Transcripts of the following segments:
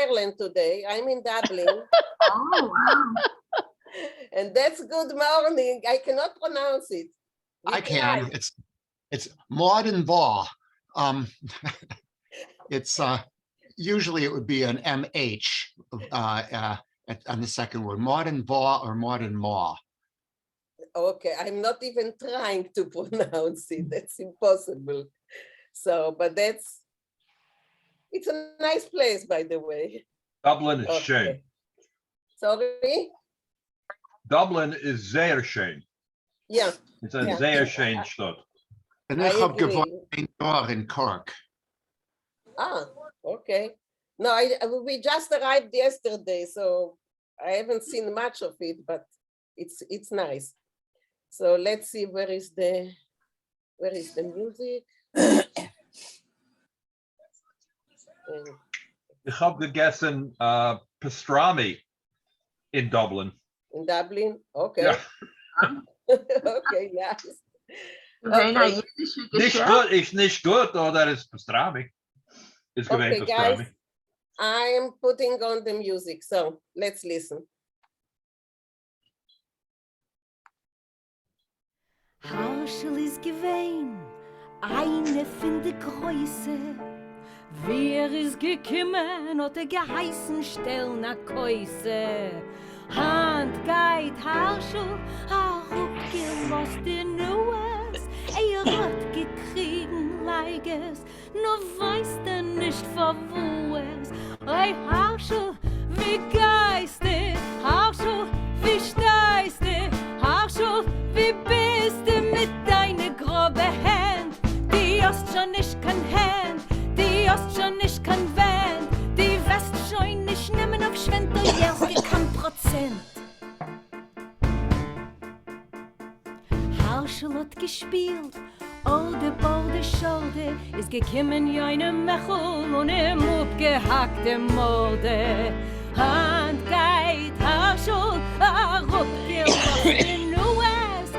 Ireland today. I'm in Dublin. Oh, wow. And that's good morning. I cannot pronounce it. I can. It's Mauden Vaw. It's usually it would be an MH on the second word, Mauden Vaw or Mauden Maw. Okay, I'm not even trying to pronounce it. That's impossible. So, but it's a nice place, by the way. Dublin is schön. Sorry? Dublin is sehr schön. Yeah. It's a sehr schön Stadt. And I I have agree. in Cork. Ah, okay. No, we just arrived yesterday, so I haven't seen much of it, but it's nice. So let's see where is the music. Ich habe gegessen pastrami in Dublin. In Dublin, okay. Yeah. Okay, yes. Very Okay. nice. Nicht gut, ist nicht gut, oder ist pastrami. Ist gewesen Okay, pastrami. guys, I am putting on the music, so let's listen. Harschel is gewein, eine von de Größe. Wer is gekimmen, hat geheißen, stell na Käuse. Hand geht Harschel, abgelost in Nues. Hat gekriegen, Leiges, nur weiß nicht vor wo es. Ei Harschel, wie geiste, Harschel, wie steiste, Harschel, wie bist du mit deine grobe Hand? Die hast schon nicht kein Hand, die hast schon nicht kein Van, die wirst schon nicht nehmen auf Schwend, du jährst kein Prozent. Harschel hat gespielt, Ode, Bode, Schode, ist gekimmen ja eine Mechel und im abgehackte Morde. Hand geht Harschel, abgelost in Nues,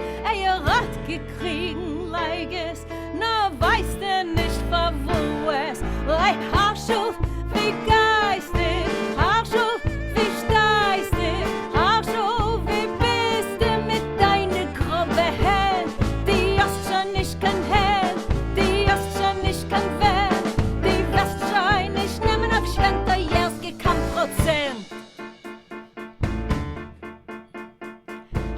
hat gekriegen, Leiges, na weiß der nicht vor wo es. Ei Harschel, wie geistig, Harschel, wie steistig, Harschel, wie bist du mit deine grobe Hand? Die hast schon nicht kein Hand, die hast schon nicht kein Van, die wirst schon nicht nehmen auf Schwend, da jährst kein Prozent.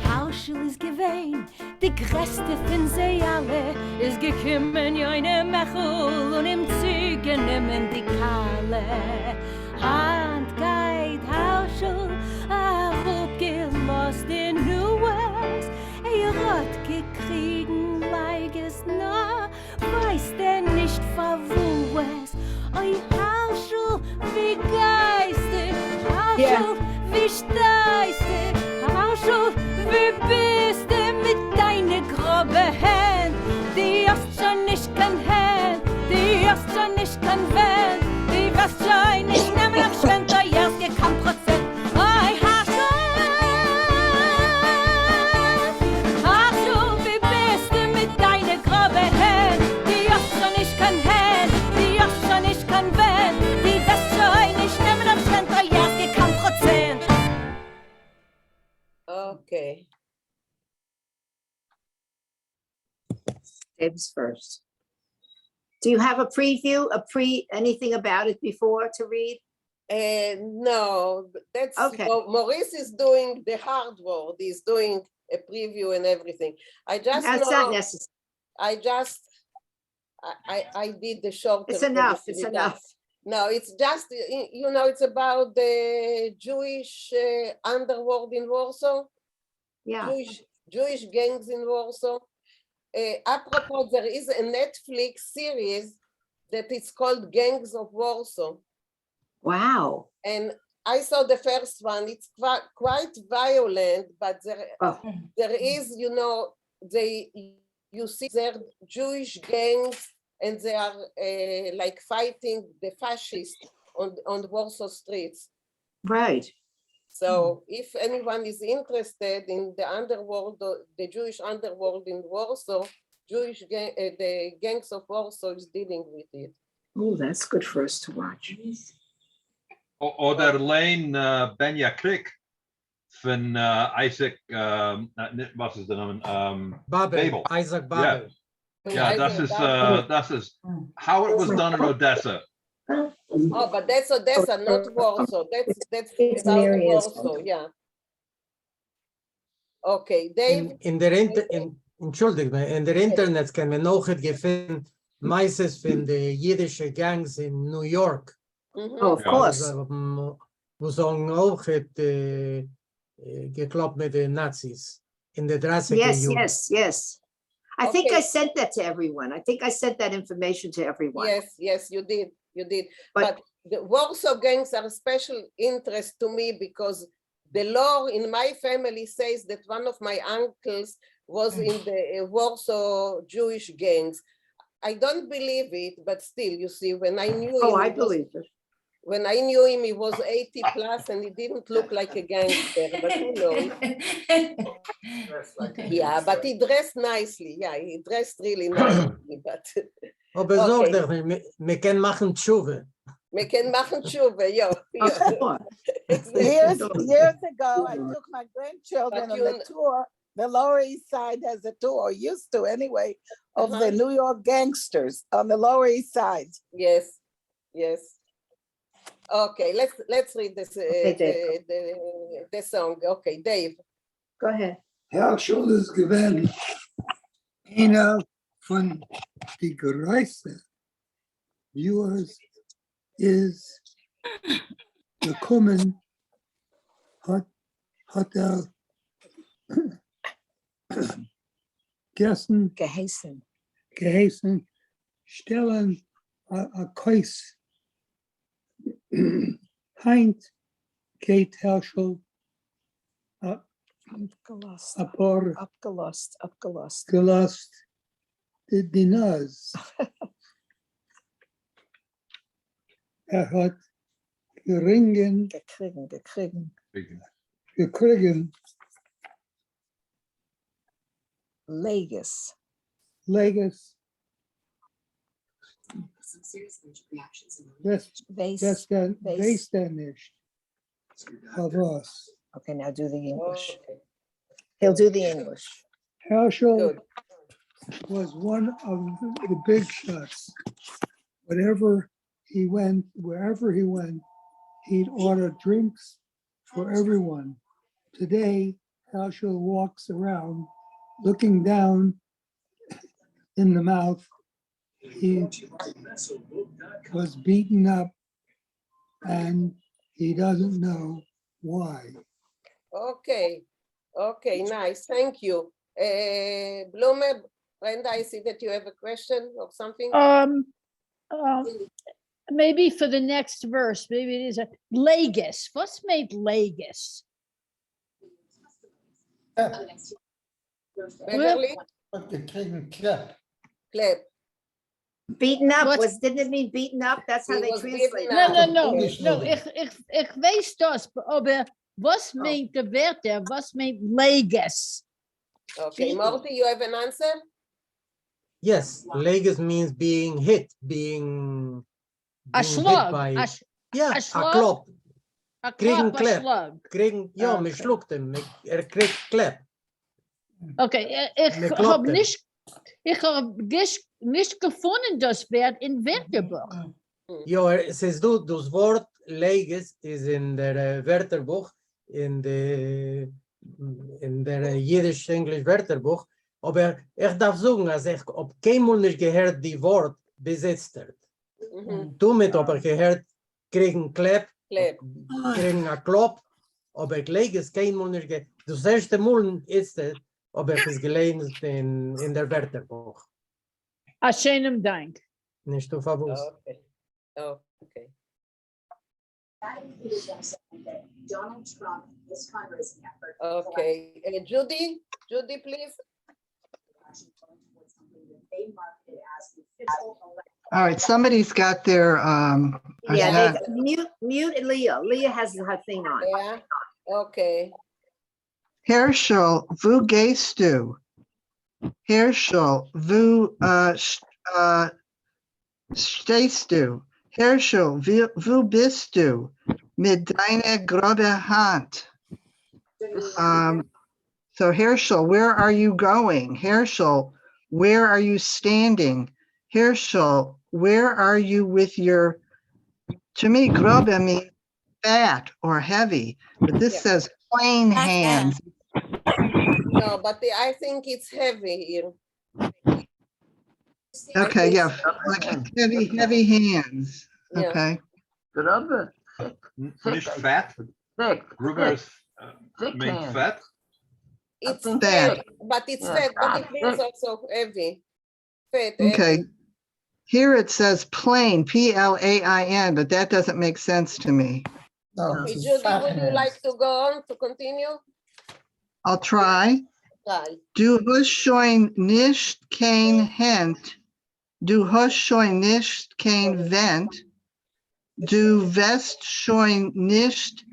Harschel ist gewein, die größte von sie alle, ist gekümmen ja eine Mechel und im Züge nehmen die Kalle. Hand geht Harschel, abgelost in Nues, hat gekriegen, Leiges, na, weiß der nicht vor wo es. Oi Harschel, wie geistig, Harschel, wie steistig, Harschel, wie bist du mit deine grobe Hand? Die hast schon nicht kein Hand, die hast schon nicht kein Van, die wirst schon nicht nehmen auf Schwend, da jährst kein Prozent. Oi Harschel, Harschel, wie bist du mit deine grobe Hand? Die hast schon nicht kein Hand, die hast schon nicht kein Van, die wirst schon nicht nehmen auf Schwend, da jährst kein Prozent. Okay. Deb's first. Do you have a preview, anything about it before to read? No, that's Okay. Maurice is doing the hard work. He's doing a preview and everything. I just That's know, not necessary. I did the short. It's enough. It's enough. No, it's just, it's about the Jewish underworld in Warsaw. Yeah. Jewish gangs in Warsaw. Apropos, there is a Netflix series that is called Gangs of Warsaw. Wow. And I saw the first one. It's quite violent, but there is, you see their Jewish gangs and they are like fighting the fascists on the Warsaw streets. Right. So if anyone is interested in the underworld, the Jewish underworld in Warsaw, the Gangs of Warsaw is dealing with it. Oh, that's good for us to watch. Oder Lane Benja Krik van Isaac, was is de naam? Babel, Isaac Babel. Yeah, that is how it was done in Odessa. Oh, but that's Odessa, not Warsaw. That's It's about Maria's. Warsaw, yeah. Okay, Dave. Entschuldigt me, in der Internet kann man noch gefunden, meistens von den jüdischen Gangs in New York. Mhm. Oh, of Yeah. course. Wo sagen auch, geklappt mit den Nazis in der 30er Yes, Jahren. yes. I think Okay. I sent that to everyone. I think I sent that information to everyone. Yes, you did. But- But the Warsaw gangs are a special interest to me because the law in my family says that one of my uncles was in the Warsaw Jewish gangs. I don't believe it, but still, you see, when I knew Oh, him, I he was- believe it. when I knew him, he was 80 plus and he didn't look like a gangster, but who knows? Yeah, but he dressed nicely. Yeah, he dressed really nicely, but Aber Okay. sag doch, wir können machen Tshuwe. we can machen tshuva, yeah. Of course. Years ago, I took my grandchildren But on the you- tour. The Lower East Side has a tour, or used to anyway, of the New York gangsters on the Lower East Side. Yes. Okay, let's read this Dave. the song. Okay, Dave. Go ahead. Herrschel ist gewesen einer von die größten Viewers ist gekommen, hat geheißen, stellen a Kreis. Heint geht Herrschel Abgelost, a paar abgelost. gelost die Nase. Hat geringen gekriegen Vegas. Leges. Das Vase. weiß der nicht. Of us. Okay, now do the English. Okay, He'll do the English. Herschel good. was one of the big shots. Wherever he went, he'd order drinks for everyone. Today, Herschel walks around looking down in the mouth. He was beaten up and he doesn't know why. Okay, nice. Thank you. Blume, Brenda, I see that you have a question or something. Maybe for the next verse, maybe it is a Lagos. What's made Lagos? Beverly, Clap. Beaten up What? didn't it mean beaten up? That's how He they was translate beaten it. No, up. no, no, English no, movie. ich weiß das, aber was meint der Wörter, was meint Lagos? Okay, Beaten. Morty, you have an answer? Yes, Lagos means being hit, being A hit slug, by, a ja, a a slug? klop, a kriegen klap, a klep. slug. kriegen, ja, Okay. man schluckt ihn, kriegt Klep. Okay, Mir ich klappt habe es. nicht gefunden, das Wort in Wörterbuch. Ja, es ist du, das Wort Lagos ist in der Wörterbuch, in der Jiddisch-Englisch Wörterbuch, aber ich darf sagen, als ich ob keinmal nicht gehört die Wort besitzt hat. Mhm. Damit aber gehört, kriegen Klep, Clap. kriegen a Klop, aber Lagos keinmal nicht gehört. Das erste Mal ist es, aber ich es gelesen in der Wörterbuch. A schönem Dank. Nicht so verwusst. Okay. Oh, okay. Donald Trump, this fundraising effort. Okay. Judy, please. They marketed as the official election. All right, somebody's got their, Yeah, mute Leah. Leah has her thing on. Yeah. Okay. Herschel, vu geistu. Herschel, vu stehstu. Herschel, vu bistu. mit deiner grobe Hand. So Herschel, where are you going? Herschel, where are you standing? Herschel, where are you with your, to me, grobe means fat or heavy, but this Yeah. says plain hands. No, but I think it's heavy here. Okay, think yeah, so. like heavy hands. Yeah. Okay, Grubbe, Nicht fat. thick, Gruber is thick mean hands. fat. It's think fat. fat, but it's Yeah, fat, but fat, it means thick. also heavy. Fat, okay. heavy. Here it says plain, P-L-A-I-N, but that doesn't make sense to me. No, Okay, it's Judy, fat would you hands. like to go on to continue? I'll try. Try. Du hast schon nicht kein Hand. Du hast schon nicht kein Vent. Du wirst schon nicht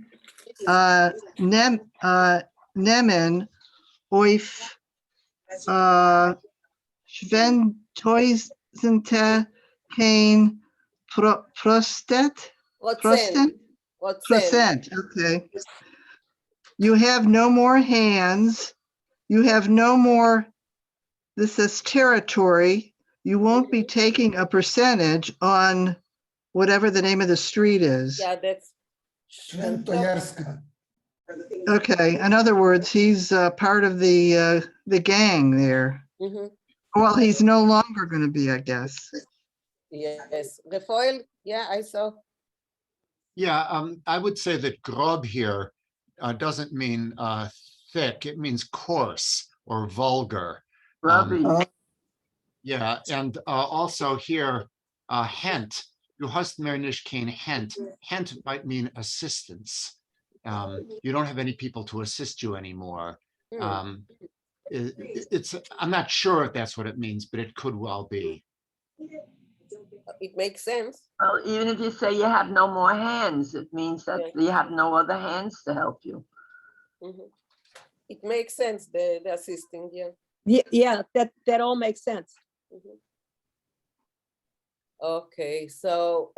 nehmen auf Schwentäusende kein Prostet. Prozent. Percent, okay. You have no more hands. You have no more, this is territory. You won't be taking a percentage on whatever the name of the street is. Yeah, that's. Świętojerska. Okay, in other words, he's part of the gang there. Mhm. Well, he's no longer going to be, I guess. Yes, Rafael, yeah, I saw. Yeah, I would say that grob here doesn't mean thick, it means coarse or vulgar. Grubby. Yeah, and also here, hent, du hast mir nicht kein Hent. Hent might mean assistance. You don't have any people to assist you anymore. It's, I'm not sure if that's what it means, but it could well be. It makes sense. Well, even if you say you have no more hands, it means that you have no other hands to help you. Mhm. It makes sense, the assisting, yeah. Yeah, that all makes sense. Mhm. Okay, so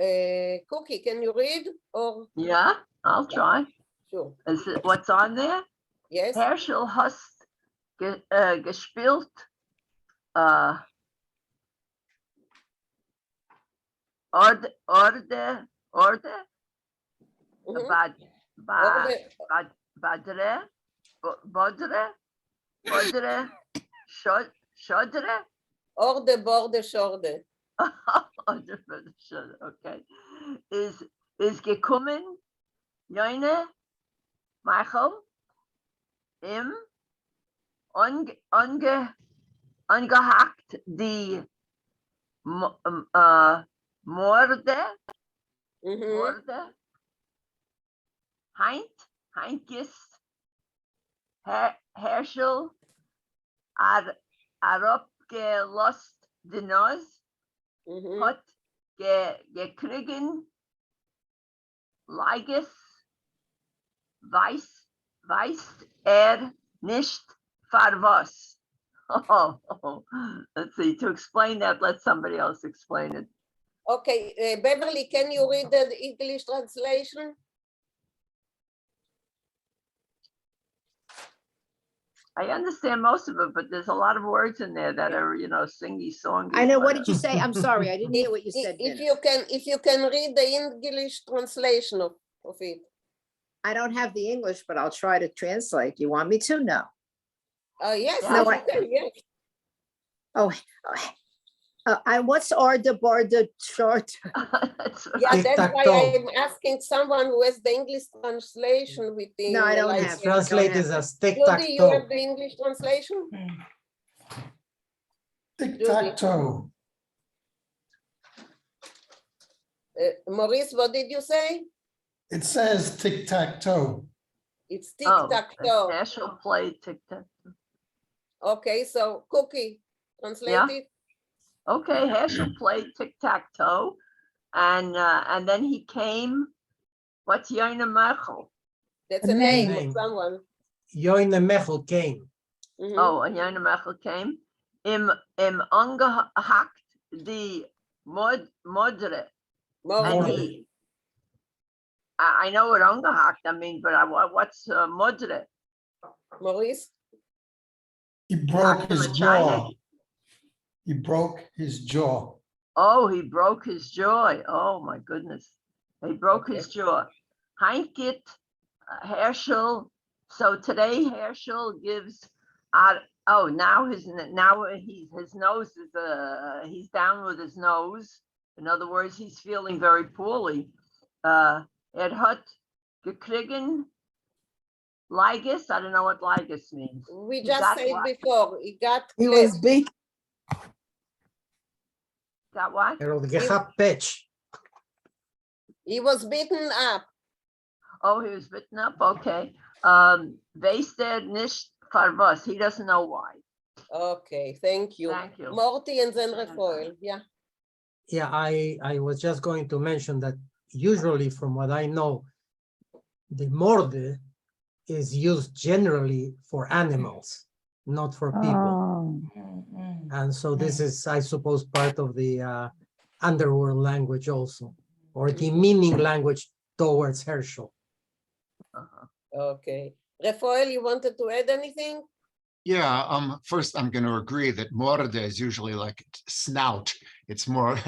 Cookie, can you read or? Yeah, I'll try. Sure. Is it what's on there? Yes. Herschel hast gespielt. Orde. Mhm. Badre. Shodre. Orde, borde, shorde. Okay. Is gekommen, Joine, Michael, im angehackt die Morde, Heintjes, Herschel, abgelost die Nose, hat gekriegen, Leiges, weiß nicht für was. Let's see, to explain that, let somebody else explain it. Okay, Beverly, can you read the English translation? I understand most of it, but there's a lot of words in there that are, singy songy. I know, what did you say? I'm sorry, I didn't hear what you said. If Dennis. you can read the English translation of it. I don't have the English, but I'll try to translate. You want me to? No. Yes, No, you can, yes. What's order, border, short? Yeah, that's why I'm asking someone who has the English translation with the. No, I don't have It's translated as Judy, you tic-tac-toe. have the English translation? Tic-tac-toe. Maurice, what did you say? It says tic-tac-toe. It's tic-tac-toe. National play tic-tac. Okay, so Cookie, translate Yeah. it. Okay, Herschel played tic-tac-toe, and then he came. What's Joine Merkel? That's a name of someone. Joine Mechel came. Oh, and Joine Merkel came. Im angehackt die Modre. I know what ungehakt I mean, but what's Mudre? Maurice? He broke his jaw. Machine. He broke his jaw. Oh, he broke his jaw. Oh my goodness. He broke his jaw. Heinkit Herschel. So today Herschel gives out. Oh, now his nose is he's down with his nose. In other words, he's feeling very poorly. Hat gekriegen Ligus. I don't know what Ligus means. We He just got said what? before, he got He was cleft. beat. Got what? Er had gehabt patch. He was beaten up. Oh, he was bitten up. Okay. Wasted nicht verwas. He doesn't know why. Okay, thank you. Thank you. Morty and then Rafael, yeah. Yeah, I was just going to mention that usually from what I know, the morde is used generally for animals, not for people. And so this is, I suppose, part of the underworld language also, or the meaning language towards Herschel. Okay. Rafael, you wanted to add anything? Yeah, first I'm going to agree that morde is usually like snout. It's more,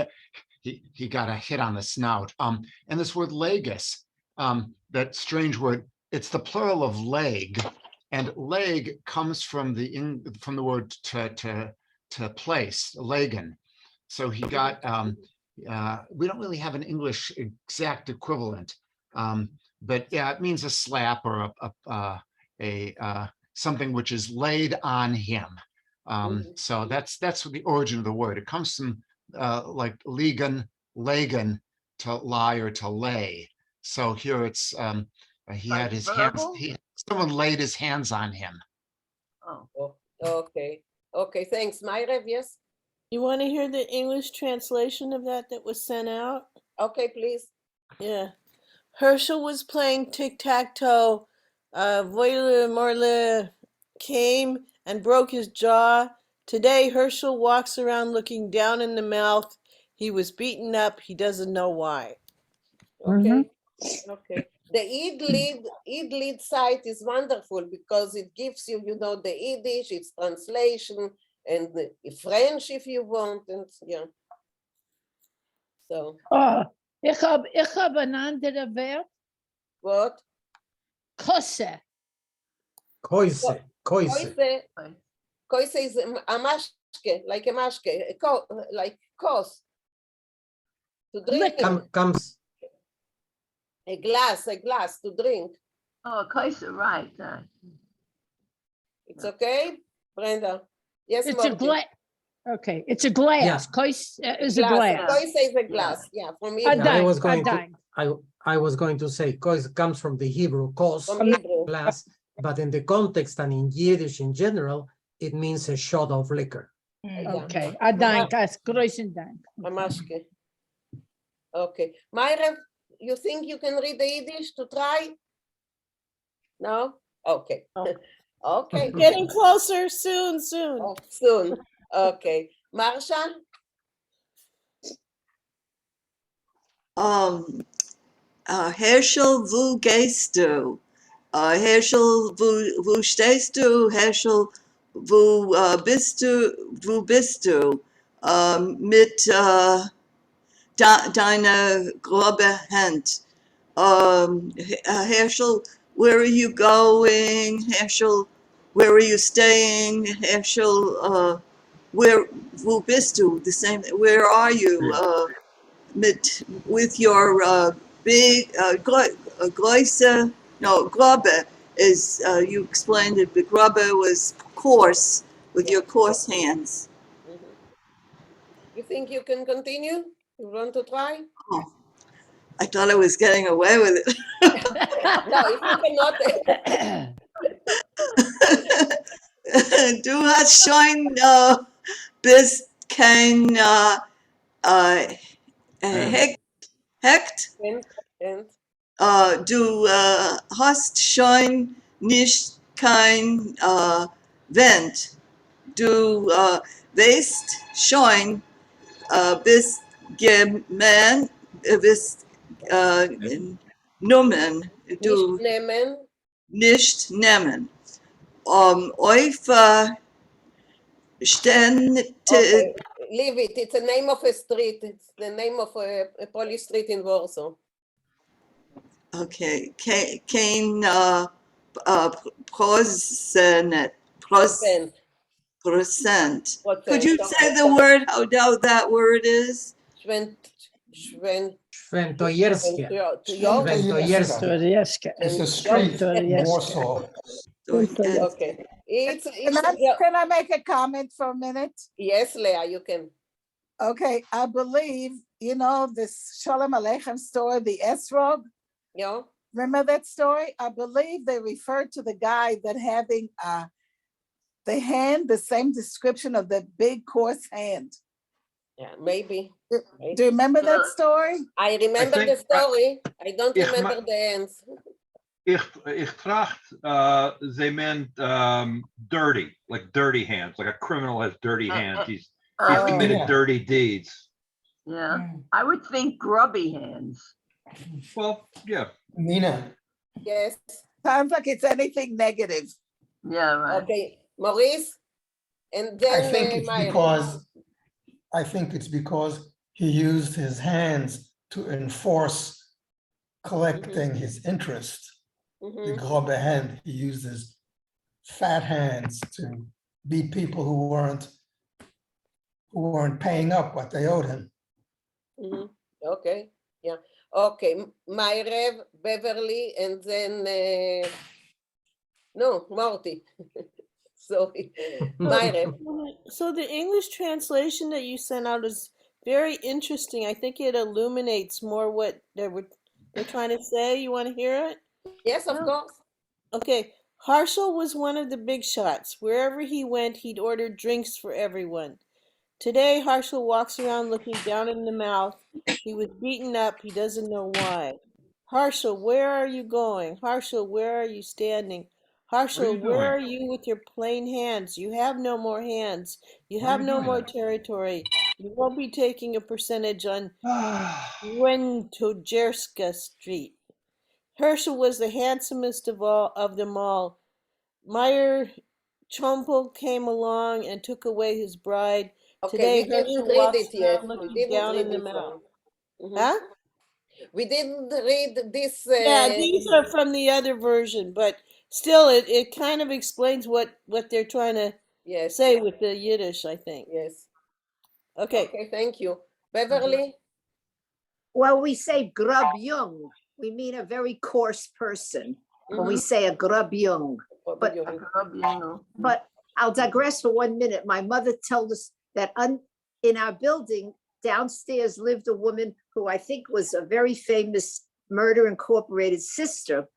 he got a hit on the snout. And this word legus, that strange word, it's the plural of leg, and leg comes from the word to place, legen. So he got, we don't really have an English exact equivalent, but yeah, it means a slap or a something which is laid on him. So that's the origin of the word. It comes from like legen, to lie or to lay. So here it's he Like had his verbal? hands. Someone laid his hands on him. Oh. Okay. Okay, thanks. Myrev, yes? You want to hear the English translation of that was sent out? Okay, please. Yeah. Herschel was playing tic-tac-toe. Voile Morle came and broke his jaw. Today, Herschel walks around looking down in the mouth. He was beaten up. He doesn't know why. Okay. Okay. The Eid lead site is wonderful because it gives you, you know, the Yiddish, its translation, and the French if you want, and yeah. So. Oh, ich hab ein anderer Wert. What? Kosse. Koise. Koise is a mashke, like a mashke, like kos. To drink. Comes. A glass to drink. Oh, Kaiser, right. It's okay, Brenda? Yes, It's a Morty. glass. Okay, it's a glass. Yeah. Kois is a glass. Koise is a glass, yeah, from A Hebrew. dime. I was going to say kois comes from the Hebrew kos, From Hebrew. glass, but in the context and in Yiddish in general, it means a shot of liquor. Okay, a dank, a großen Dank. A mashke. Okay. Myra, you think you can read the Yiddish to try? No? Okay. Okay. Getting closer, soon. Oh, soon. Okay. Marsha? Herschel, wo gehst du? Herschel, wo stehst du? Herschel, wo bist du? Wo bist du? Mit deiner grobe Hand. Herschel, where are you going? Herschel, where are you staying? Herschel, wo bist du? The same, where are you? With your big große, no, Grabe is, you explained it, but Grabe was coarse, with your coarse hands. You think you can continue? You want to try? Oh, I thought I was getting away with it. No, if you cannot. Du hast schon bist kein Hecht. And Du hast schon nicht kein Wind. Du weißt schon, bist Nummen, Nicht du nehmen. nicht nehmen. Auf Stände, Okay, leave it. It's a name of a street. It's the name of a Polish street in Warsaw. okay, kein Prozent. Percent. Percent. Could Percent. you say the word, how that word is? Świętojerskie. Świętojerskie. It's a street in Warsaw. Okay. Can I make a comment for a minute? Yes, Leah, you can. Okay, I believe, you know, this Shalom Aleichem story, the Esrog. Yeah. Remember that story? I believe they refer to the guy that having the hand, the same description of the big coarse hand. Yeah, maybe. Do you remember that story? I remember the story. I don't Ich remember the ends. Ich tracht, they meant dirty, like dirty hands, like a criminal has dirty hands. He's committed yeah. dirty deeds. Yeah, I would think grubby hands. Well, yeah. Nina. Yes. Sounds like it's anything negative. Yeah, right. Okay, Maurice, and then I think it's because he used his hands to enforce collecting his interest. The grobe hand, he used his fat hands to beat people who weren't paying up what they owed him. Okay, yeah. Okay, Myrev, Beverly, and then no, Marty. Sorry, Myrev. So the English translation that you sent out is very interesting. I think it illuminates more what they're trying to say. You want to hear it? Yes, of course. Okay. Harshal was one of the big shots. Wherever he went, he'd order drinks for everyone. Today, Harshal walks around looking down in the mouth. He was beaten up. He doesn't know why. Harshal, where are you going? Harshal, where are you standing? Harshal, where are you with your plain hands? You have no more hands. You have no more territory. You won't be taking a percentage on Wentojerska Street. Herschel was the handsomest of them all. Meyer Chompel came along and took away his bride. Okay, Today, we didn't Herschel read walks it yet. around We looking didn't down read in the this mouth. one. Huh? We didn't read this. Yeah, these are from the other version, but still, it kind of explains what they're trying to say with the Yiddish, I think. Yes. Okay. Okay, thank you. Beverly? Well, we say grub young. We mean a very coarse person when we say a grub young. But I'll digress for 1 minute. My mother told us that in our building downstairs lived a woman who I think was a very famous Murder Incorporated sister.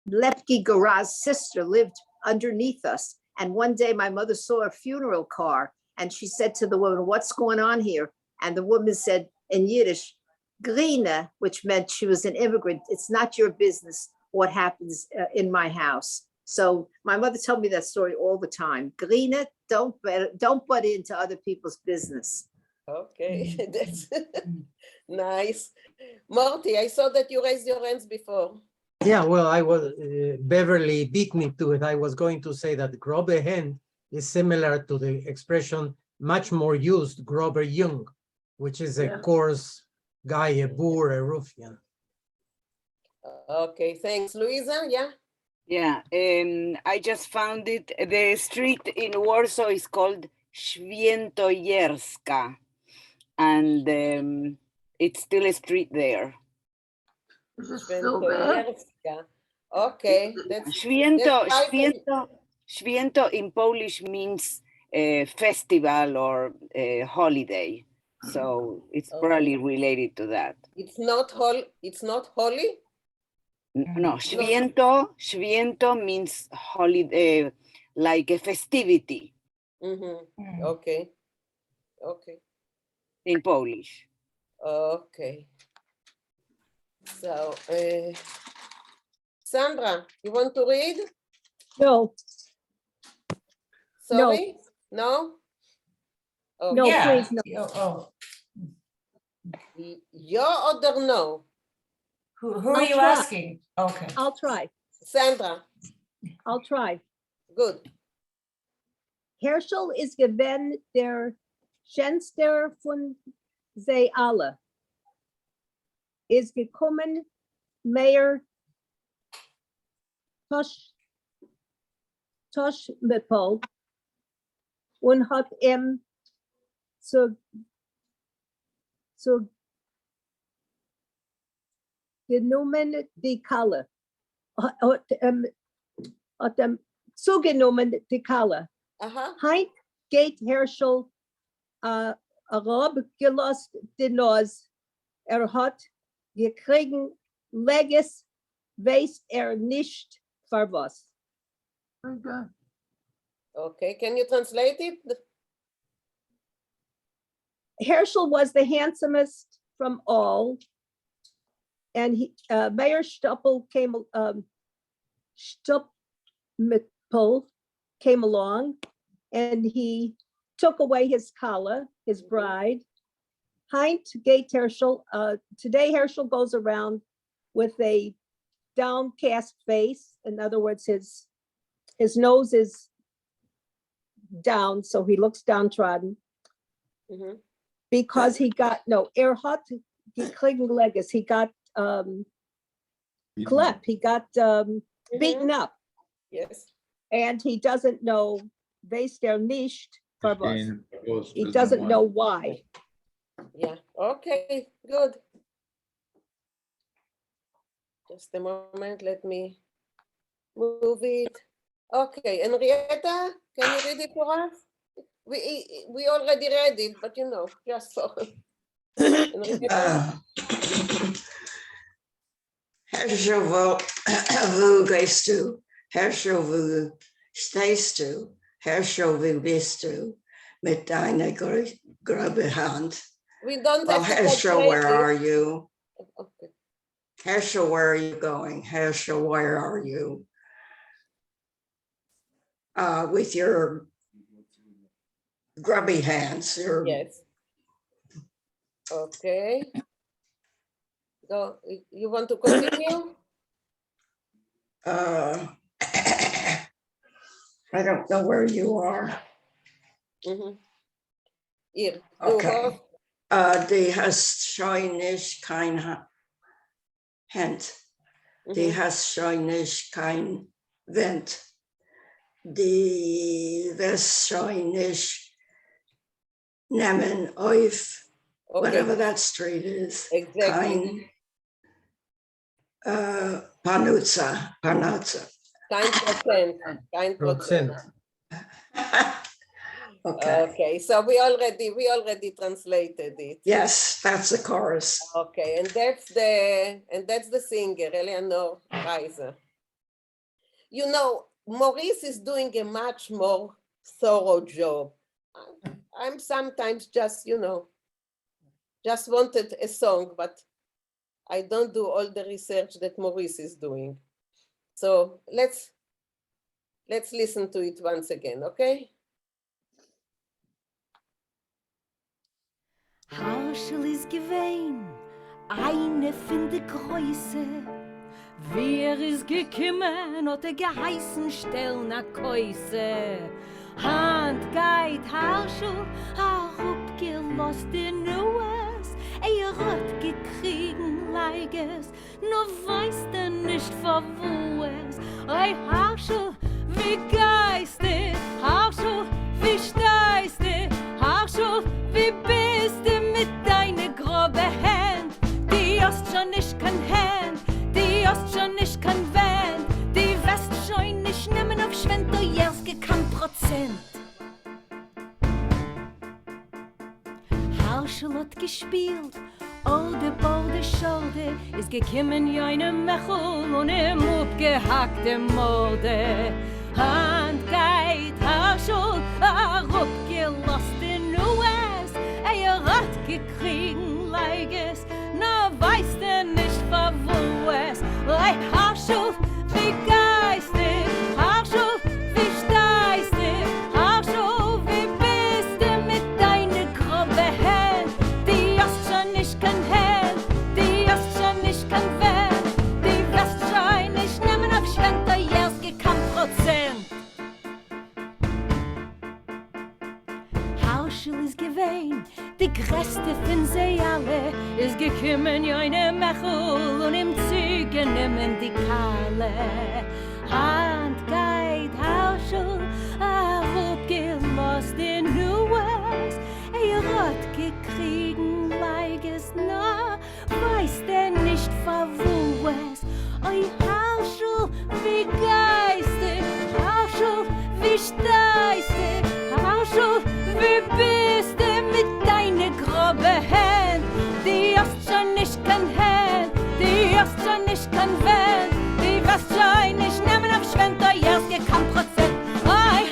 Lepke Garaz's sister lived underneath us. And one day my mother saw a funeral car and she said to the woman, "What's going on here?" And the woman said in Yiddish, "Grine," which meant she was an immigrant. "It's not your business what happens in my house." So my mother told me that story all the time. Grine, don't butt into other people's business. Okay, that's nice. Marty, I saw that you raised your hands before. Yeah, well, I was, Beverly beat me to it. I was going to say that grobe hand is similar to the expression much more used, grober jung, which is a coarse guy, a boor, a ruffian. Okay, thanks. Louisa, yeah? Yeah, I just found it. The street in Warsaw is called Świętojerska, and it's still a street there. Świętojerska. Okay, Święto in Polish means festival or holiday, so it's probably related to that. It's not holy? No, święto means holiday, like a festivity. Okay. In Polish. Okay. So, Sandra, you want to read? No. Sorry? No? Oh, No, yeah. please, no. Yeah or no? Who are I'll you try. asking? Okay. I'll try. Sandra, I'll try. good. Herschel ist gewesen der schönste von sie alle. Ist gekommen mehr Toschmippel und hat ihm zu genommen die Kalle. Hat zugenommen die Kalle. Aha. Heint geht Herschel gelost die Nose. Hat gekriegen Leges, weiß nicht für was. Very good. Okay, can you translate it? Herschel was the handsomest from all, and Mayor Stoppel came along, and he took away his Kala, his bride. Heint geht Herschel. Today Herschel goes around with a downcast face. In other words, his nose is down, so he looks downtrodden. Mhm. Because he got hat gekriegen Leges. He got clapped. He got beaten up, Yes. and he doesn't know weiß nicht für was. He doesn't know why. Yeah, okay, good. Just a moment, let me move it. Okay, Henrietta, can you read it for us? We already read it, but you know, just so. Henrietta? Herschel, wo gehst du? Herschel, wo stehst du? Herschel, wo bist du? Mit deiner grobe Hand. We don't Well, have to Herschel, translate where it. are you? Okay. Herschel, where are you going? Herschel, where are you? With your grubby hands. Yes. Okay. Go. You want to continue? I don't know where you are. Mhm. Hier. Okay. Die hast schon nicht kein Hand. Die hast schon nicht kein Wind. Die wirst schon nicht nehmen auf whatever that street is. Exactly. Panuzza. Kein Prozent. Okay. Okay, so we already translated it. Yes, that's the chorus. Okay, and that's the singer, Eleanor Reiser. You know, Maurice is doing a much more thorough job. I'm sometimes just, just wanted a song, but I don't do all the research that Maurice is doing. So let's listen to it once again, okay? Herschel ist gewesen, eine von der Größe. Wer ist gekommen, hat geheißen, stell na Käuse. Hand geht Herschel, abgelost in Neues. Hat gekriegen Leiges, nur weiß nicht vor wo es. Ey Herschel, wie geist du? Herschel, wie stehst du? Herschel, wie bist du mit deiner grobe Hand? Die hast schon nicht kein Hand, die hast schon nicht kein Wand, die wirst schon nicht nehmen auf Schwend, du jährst kein Prozent. Herschel hat gespielt, Ode, Schode, ist gekommen ja eine Mechel und im abgehackte Morde. Hand geht Herschel, abgelost in US, hat gekriegen Leiges, na weiß nicht vor wo es. Ey Herschel, wie geist du? Herschel, wie stehst du? Herschel, wie bist du mit deiner grobe Hand? Die hast schon nicht kein Hand, die hast schon nicht kein Wert. ist gekommen ja eine Mechel und im Züge nehmen die Kalle. Hand geht Herschel, hat gelost in US. Hat gekriegen, leiges nah, weiß der nicht wo es. Oi, Herschel, wie geistig, Herschel, wie steistig, Herschel, wie bist du mit deine grobe Hand? Die hast schon nicht kann Hand, die hast schon nicht kann Wend, die wirst schon nicht nehmen auf Schwenter, jetzt gekannt Prozent. Oi,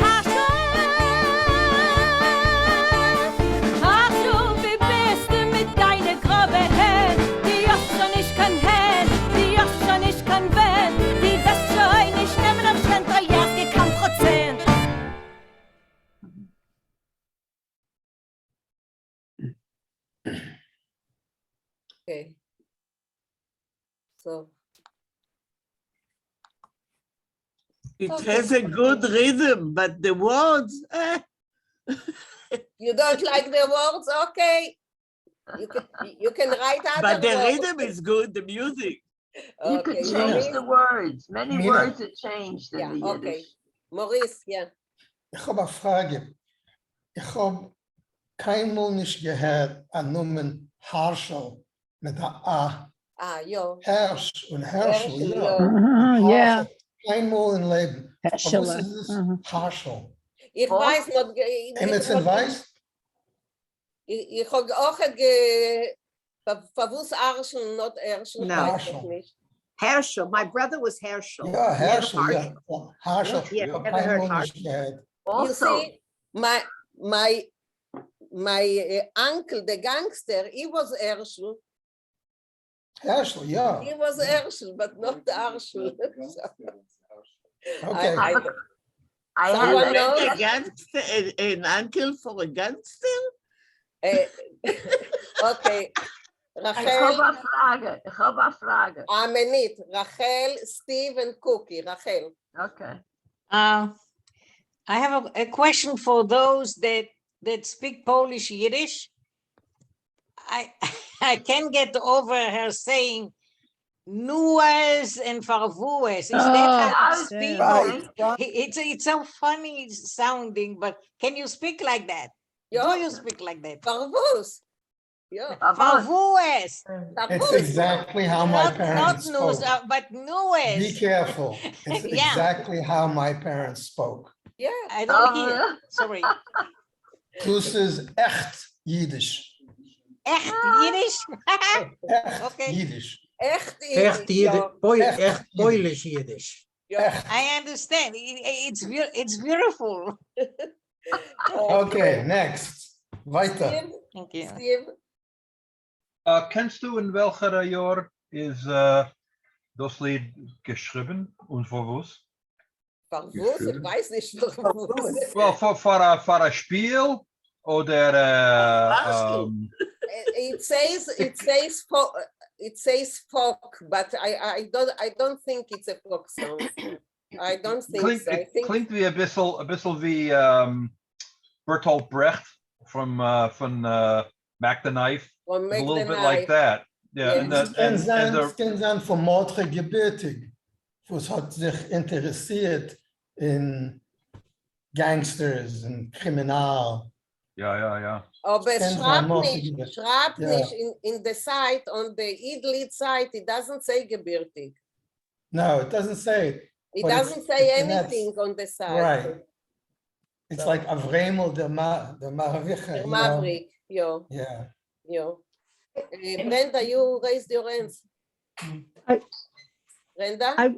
Okay. So. It Okay. has a good rhythm, but the words, You don't like the words? Okay. You can write out but the words. rhythm is good, the music. You could Okay, change Maurice? the words. Many Mina. words are changed in Yeah, the okay. Yiddish. Maurice, yeah. Ich habe eine Frage. Ich habe keinmal nicht gehört an Namen Herschel mit der A. Ah, ja. Hersch und Herschel, Herschel, ja. ja. Yeah. Keinmal im Leben. Aber was Herschel. ist das? Herschel. Ich Was? weiß nicht. Emmets in Weiß? Ich habe auch verwusst Arschen, not Erschen. No. Weiß ich nicht. Herschel, my brother was Herschel. Ja, Never Herschel, ja. Harschel. Herschel. Yeah, Ich habe never heard keinmal nicht Harschel. gehört. You Also, see, my uncle, the gangster, he was Erschel. Herschel, ja. He was Erschel, but not Arschel. Okay. I Someone have knows? A gangster, an uncle for a gangster? Okay. Ich habe Rachel, eine Frage. Ich habe eine Frage. Amenit, Rachel, Steve, and Cookie. Rachel. Okay. I have a question for those that speak Polish Yiddish. I can't get over her saying nues and farvues. Is that how you speak? Right. It's so funny sounding, but can you speak like that? Yeah. Do you speak like that? Farvus. Yeah. Farvues. It's exactly how my Not parents news, spoke. but nues. Be careful. It's Yeah. exactly how my parents spoke. Yeah. I don't hear. Sorry. Dus is echt Yiddish. Echt Yiddish? Echt Okay. Yiddish. Echt Echt Yiddish. echt Polish Yiddish. Yeah. I understand. It's beautiful. Okay, next. Weiter. Thank you. Steve. Kennst du in welcher Jahr ist das Lied geschrieben und für was? Farvus, ich weiß nicht, Farvus. Well, für ein Spiel oder It says folk, but I don't think it's a folk song. I don't think klingt, so. I think klinkt wie een bisschen wie Bertolt Brecht from Mac the Knife. Or A Make little the bit Knife. like that. Yeah, Yeah. and that, Es kann and sein, the, es kann sein von Mordre gebürtig, was hat sich interessiert in Gangsters und Kriminal. ja. Aber es Kennt man schreibt Mordre nicht, gebürtig. schreibt Ja. nicht in the site, on the Idlit site, it doesn't say gebürtig. No, it doesn't say it. It but doesn't say it's- that's- anything on the site. Right. It's like Avremel the Maravicha. The you know? Maverick, yo, Yeah. yo. Brenda, you raised your hands. I- Brenda?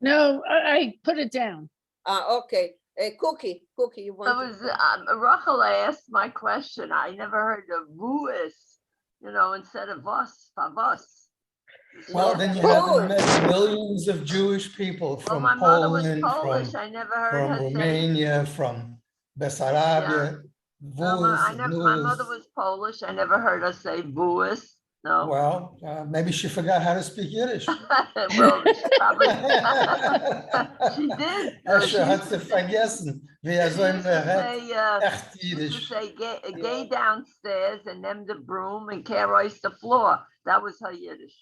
No, I put it down. Okay. Cookie, you I want was Rachel asked my question. I never heard of vuis, instead of vos, favos. Well, then you have millions of Jewish people from my mother was Poland, Polish. from, I never heard from her say. Romania, from Bessarabia. My mother was Polish. I never heard her say vuis. No. Well, maybe she forgot how to speak Yiddish. Well, she probably she did. Esche hat sie vergessen, wie so She used to redt. say, Echt she used Yiddish. to say, gay downstairs and them the broom and carries the floor. That was her Yiddish.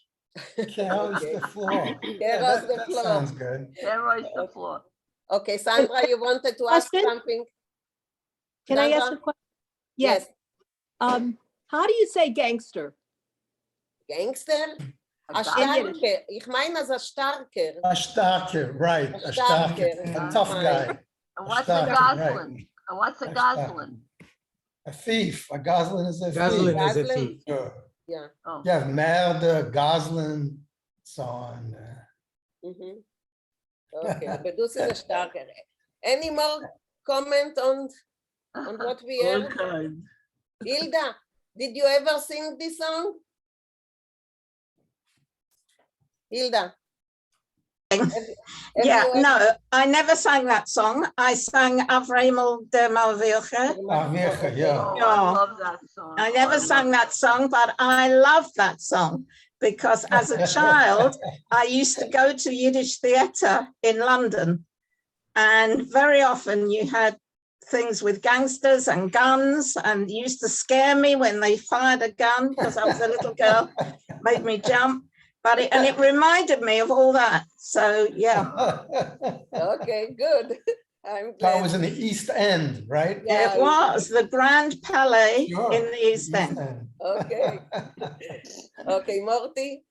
Carol's the floor. Yeah, Carol's the that floor. sounds good. Carol's the floor. Okay, Sandra, you wanted to ask Question? something? Can I ask a Sandra? question? Yes. How do you say gangster? Gangster? A In starker. Ich meine as a starker. A starker, right, a starker, a tough guy. And what's a starker, goslin? right. And what's a A goslin? A thief, a goslin is a thief. Goslin is a thief. Sure. Yeah. Oh. You have murder, goslin, so on. Mhm. Okay, but this is a starker. Any more comment on what we All heard? kind. Hilda, did you ever sing this song? Hilda? Yeah, you ever- no, I never sang that song. I sang Avremel de Malvilche. Yeah. Oh, I love that song. I never sang that song, but I love that song because as a child, I used to go to Yiddish theatre in London. And very often you had things with gangsters and guns, and used to scare me when they fired a gun because I was a little girl, made me jump. But it reminded me of all that. So yeah. Okay, good. I'm glad. That was in the East End, right? Yeah, It was the Grand Palais Sure, in the East End. Okay. Okay, Morty?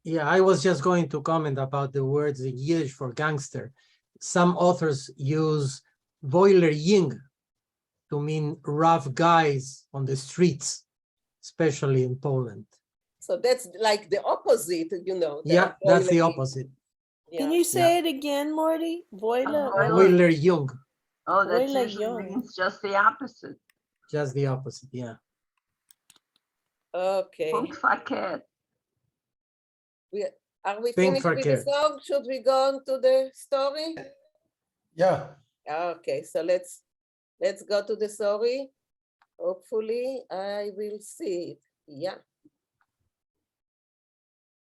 Yeah, I was just going to comment about the words in Yiddish for gangster. Some authors use Voiler Ying to mean rough guys on the streets, especially in Poland. So that's like the opposite, you know. Yeah, that's the boiler- opposite. Can you say it again, Morty? Voiler. Voiler Jung, Oh, that Voiler usually Young. means just the opposite. just the opposite, yeah. Okay. Funkverkehrt. Are we Think finished with the verkehrt. song? Should we go on to the story? Yeah. Okay, so let's go to the story. Hopefully I will see it. Yeah.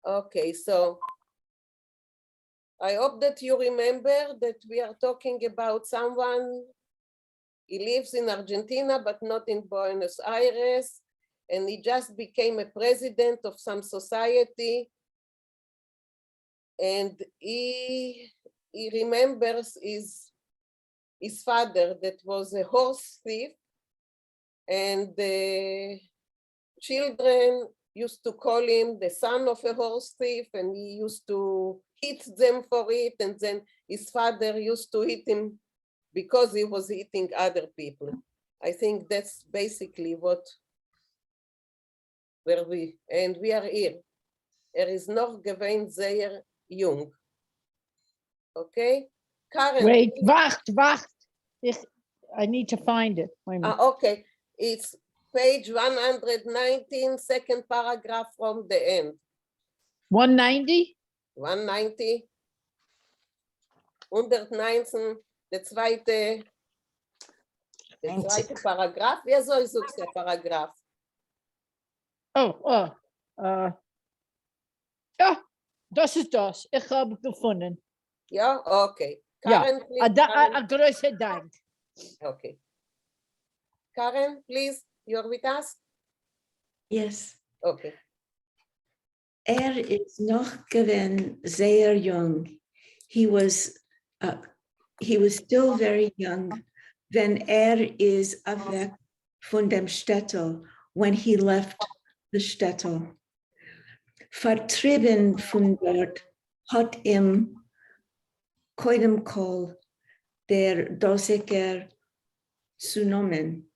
Okay, so I hope that you remember that we are talking about someone, he lives in Argentina, but not in Buenos Aires, and he just became a president of some society. And he remembers his father that was a horse thief, and the children used to call him the son of a horse thief, and he used to hit them for it, and then his father used to hit him because he was hitting other people. I think that's basically where we are here. Is noch gewesen sehr jung. Okay? Karen. Wait, wacht. I need to find it. Wait a minute. Okay, it's page 119, second paragraph from the end. 190? 190. 119, der zweite Paragraph. Wer soll sucht der Paragraph? Ja, das ist das. Ich habe gefunden. Ja, okay. Ja, Karen, please. ein großer Dank. Okay. Karen, please, you're with us? Yes. Okay. Ist noch gewesen sehr jung. He was still very young when is weg von dem Städtel, when he left the Städtel. Vertrieben von dort hat koidem kol der Dosiker zunommen.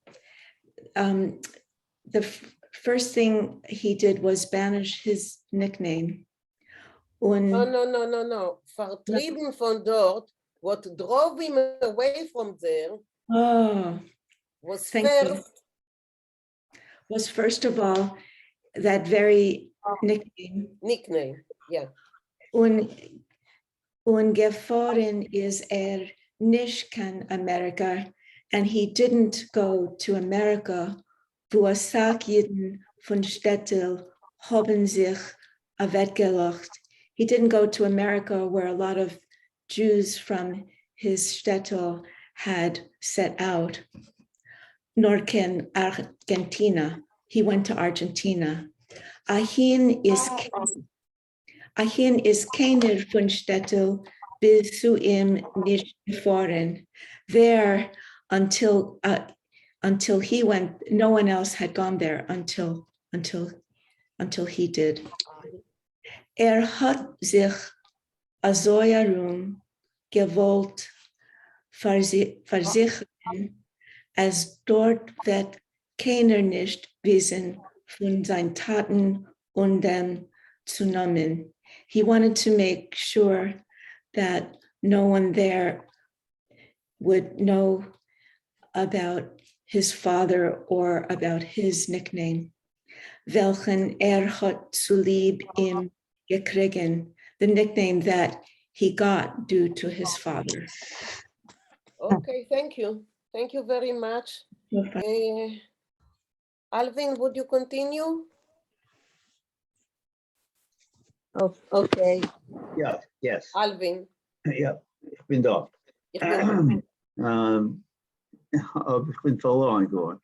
The first thing he did was banish his nickname. No. Vertrieben von dort, what drove him away from there was first of all that very nickname. Nickname, yeah. Gefahren is nicht kan America, and he didn't go to America, wo Sakjiden von Städtel haben sich weggelacht. He didn't go to America where a lot of Jews from his Städtel had set out, nor can Argentina. He went to Argentina. Ahin is keiner von Stettel bis zu ihm nicht gefahren. There until he went, no one else had gone there until he did. Hat sich azoyarum gewollt versichern, als dort wird keiner nicht wissen von seinen Taten und dem Zunahmen. He wanted to make sure that no one there would know about his father or about his nickname. Welchen hat zu lieb ihm gekriegen, the nickname that he got due to his father. Okay, thank you. Thank you very much. Alvin, would you continue? Oh, okay. Ja, yes. Alvin. Ja, ich bin da. Ich bin Ich bin verloren geworden.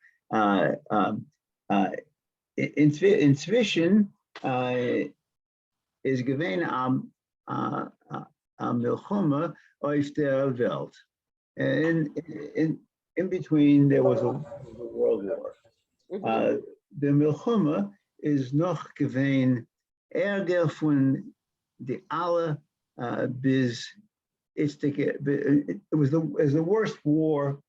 Inzwischen ist gewesen am Milchome auf der Welt. In between, there was a world war. The Milchome is noch gewesen Ärger von die alle bis it was the worst war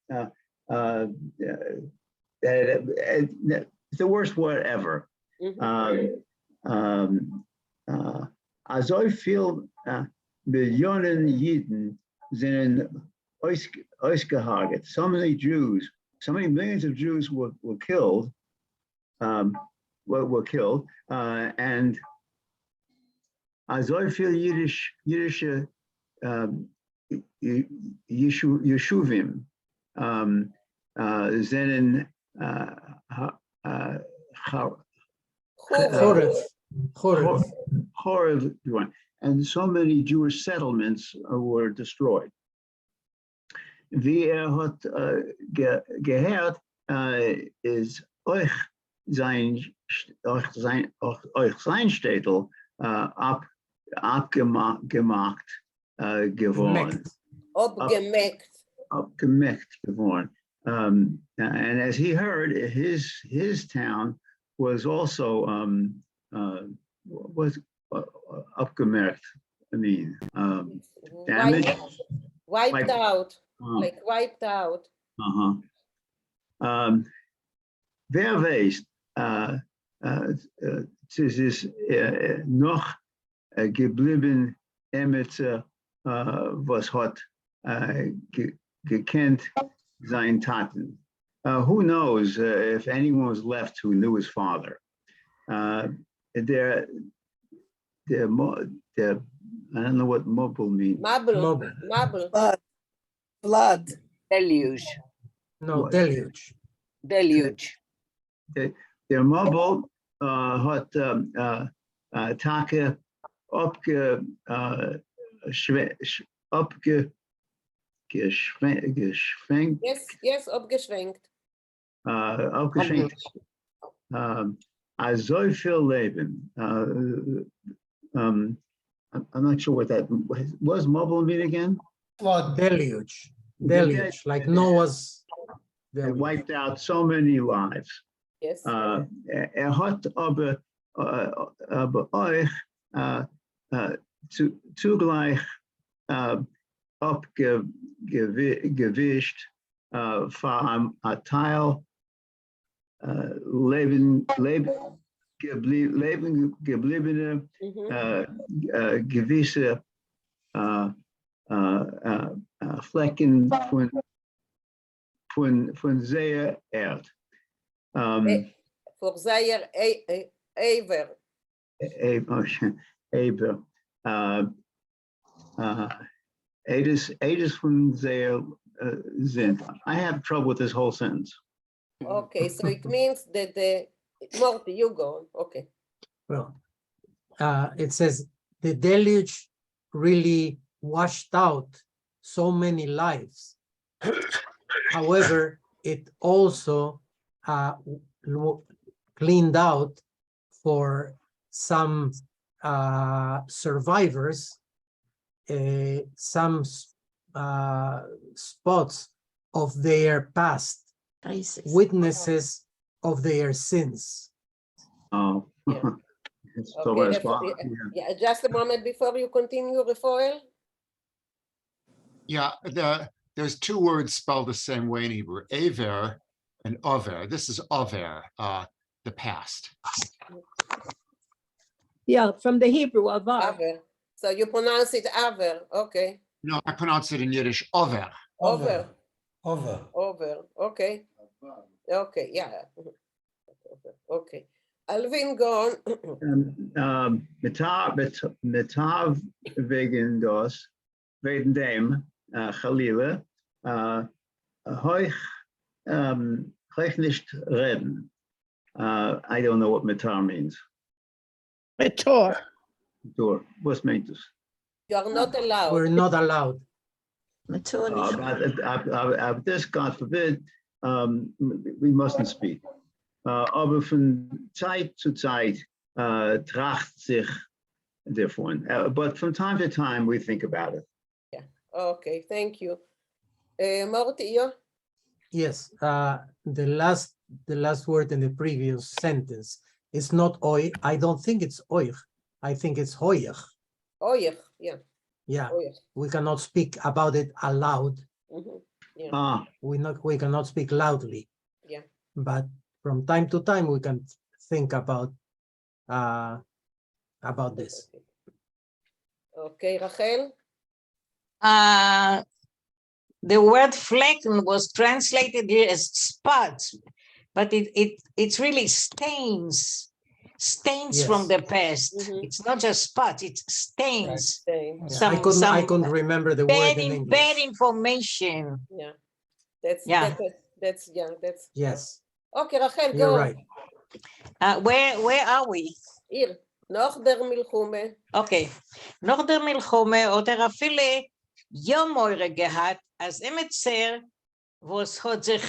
it's the worst war ever. Also viel Millionen Jiden sind ausgehagert. So many Jews, so many millions of Jews were killed. Were killed, and so viel Yiddische Yeshuvim sind Chorev, and so many Jewish settlements were destroyed. Wie hat gehört, ist euch sein Städtel abgemacht geworden. Abgemächt geworden. And as he heard, his town was also was abgemächt. I mean, damaged, wiped out, like wiped out. Wer weiß, es ist noch geblieben, was hat gekannt sein Taten. Who knows if anyone was left who knew his father? I don't know what mobile means. Mabul. Flood. Deluge. No, What? deluge. Deluge. Der mobile hat Tage abgeschwenkt. Yes, abgeschwenkt. Abgeschwenkt. So viel Leben. I'm not sure what that was. Mobile mean again? Flood. Deluge. Deluge, like Noah's. It wiped out so many lives. Yes. Hat aber euch zugleich abgewischt von einem Teil gebliebene gewisse Flecken von sehr Erd. Voor Zaire Ever. Eber. Edes von sehr sind. I have trouble with this whole sentence. Okay, so it means that Morty, you go. Okay. Well, it says the deluge really washed out so many lives. However, it also cleaned out for some survivors, some spots of their past, witnesses of their sins. Oh. Yeah. So Okay, as well. yeah, just a moment before you continue, Rafael. Yeah, there's two words spelled the same way in Hebrew, aver and over. This is over, the past. Yeah, from the Hebrew, avar. Aver. So you pronounce it aver, okay. No, I pronounce it in Yiddish, over. Over. Over. Over, okay. Okay, yeah. Okay. Alvin, go on. Metav wegen das, wegen dem, Chalila, hoich nicht reden. I don't know what metar means. Metor. Door. What's meant this? You are not allowed. We're not allowed. This, God forbid, we mustn't speak. Aber von Zeit zu Zeit tracht sich different. But from time to time, we think about it. Yeah, okay, thank you. Morty, you? Yes, the last word in the previous sentence is not oi. I don't think it's oich. I think it's hoyach. Oich, yeah. Yeah, Oich. we cannot speak about it aloud. Yeah. We cannot speak loudly. Yeah. But from time to time we can think about this. Okay, Rachel. The word flecken was translated here as spots, but it's really stains Yes. from the past. It's not just spots, it's stains. Yeah, I couldn't remember the word in English. Bad information. Yeah, that's Yes. Okay, Rachel, go. You're right. Where are we? Hier, noch der Milchume. Okay, noch der Milchume oder viele Jomoire gehabt, als Emetzer, was hat sich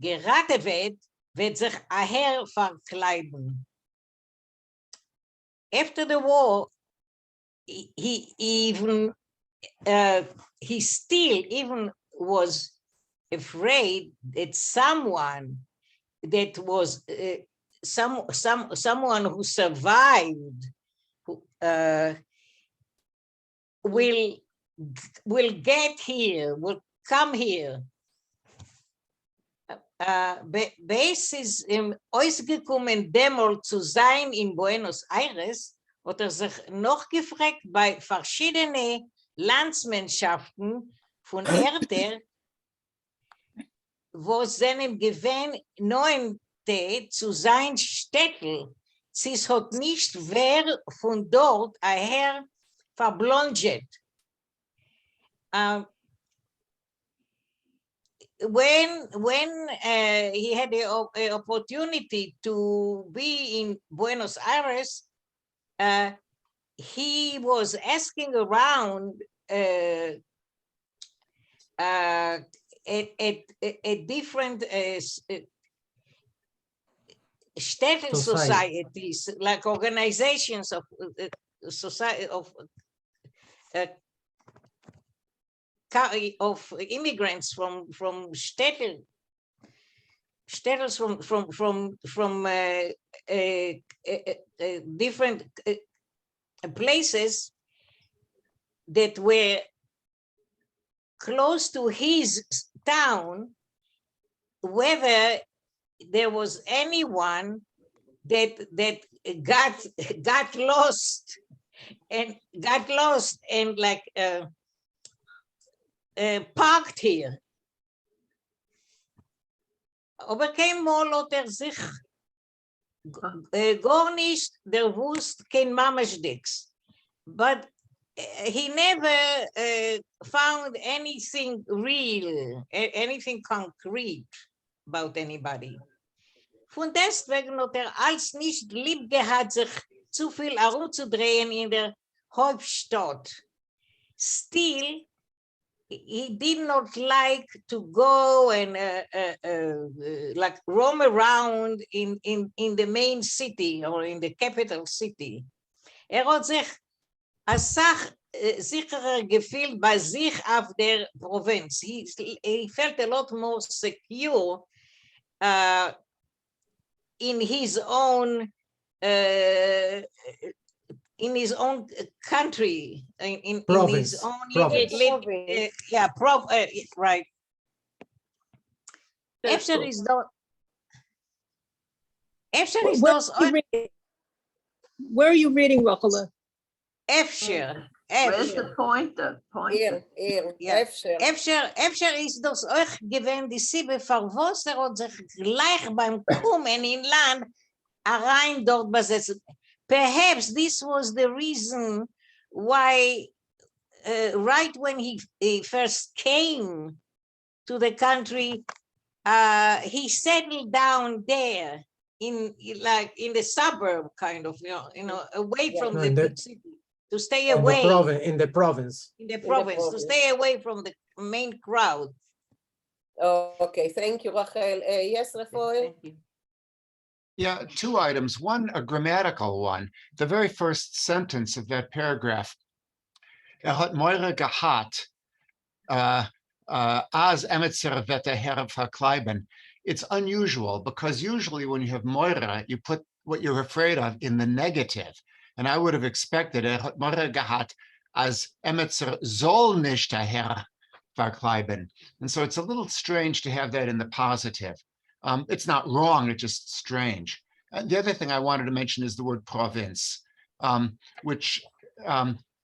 geraten wird sich aher verkleiden. After the war, he still even was afraid that someone that was someone who survived will get here, will come here. Basis im ausgekommen demol zu sein in Buenos Aires, hat sich noch gefragt bei verschiedene Landsmannschaften von Erde, wo seinem Gewinn 9. zu sein Städtel, sie hat nicht wer von dort her verblondet. When he had the opportunity to be in Buenos Aires, he was asking around at different städte societies, like organizations of society of immigrants from städte from different places that were close to his town, whether there was anyone that got lost and like parked here. Aber kein Mal hat sich gar nicht der wusst kein Mamesdicks. But he never found anything real, anything concrete about anybody. Von deswegen hat als nicht lieb gehabt, sich zu viel herumzudrehen in der Hauptstadt. Still, he did not like to go and like roam around in the main city or in the capital city. Hat sich a Sach sicherer gefühlt bei sich auf der Provinz. He felt a lot more secure in his own country, in his Province, own province. right. That's Efter cool. is dat. Efter is Where dat. are you reading? Where are you reading, Rochela? Efter. Where's the pointer? Pointer. Efter is das euch gewähnt, die Sibbe verwusst, hat sich gleich beim Kommen in Land rein dort besetzt. Perhaps this was the reason why, right when he first came to the country, he settled down there in the suburb, kind of, away from the big city, to stay away. In the province. In the province, to stay away from the main crowd. Okay, thank you, Rachel. Yes, Rafael? Yeah, two items. One, a grammatical one. The very first sentence of that paragraph. Hat Moira gehat, as Emetzer vete Herr verkleiben. It's unusual because usually when you have Moira, you put what you're afraid of in the negative. And I would have expected hat Moira gehat, as Emetzer soll nicht Herr verkleiben. And so it's a little strange to have that in the positive. It's not wrong, it's just strange. The other thing I wanted to mention is the word province, which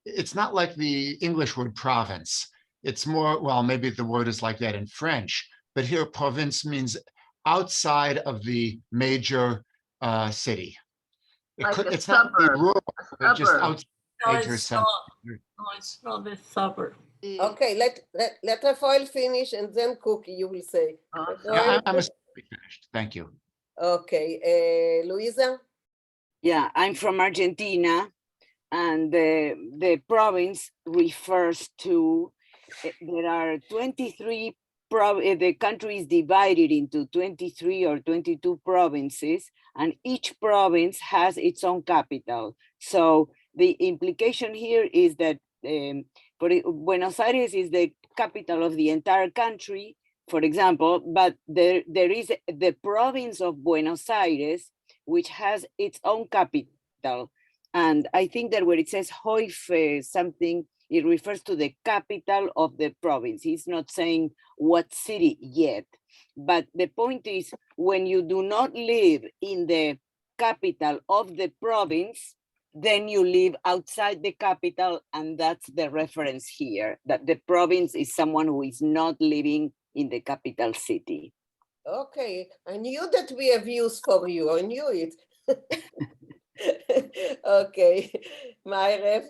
it's not like the English word province. It's more, well, maybe the word is like that in French, but here province means outside of the major city. It's not rural, but just outside the major center. No, it's not a suburb. Okay, let Rafael finish and then Cookie, you will say. I'm finished. Thank you. Okay, Luisa? Yeah, I'm from Argentina, and the province refers to, there are 23, the country is divided into 23 or 22 provinces, and each province has its own capital. So the implication here is that Buenos Aires is the capital of the entire country, for example, but there is the province of Buenos Aires, which has its own capital. And I think that where it says Hoif something, it refers to the capital of the province. He's not saying what city yet. But the point is, when you do not live in the capital of the province, then you live outside the capital, and that's the reference here, that the province is someone who is not living in the capital city. Okay, I knew that we have use for you, I knew it. Okay, Ma'aref?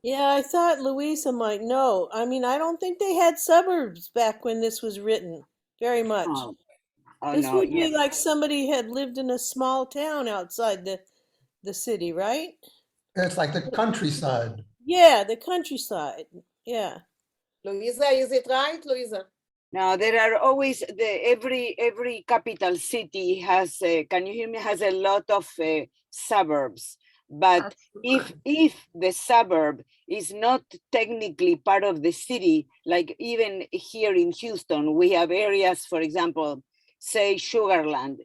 Yeah, I thought Louisa might know. I mean, I don't think they had suburbs back when this was written very much. This no, would be like somebody had lived in a small town outside the city, right? It's like the countryside. Yeah, the countryside. Yeah. Luisa, is it right, Luisa? Now there are always every capital city has can you hear me, has a lot of suburbs, but if the suburb is not technically part of the city, like even here in Houston we have areas, for example, say Sugarland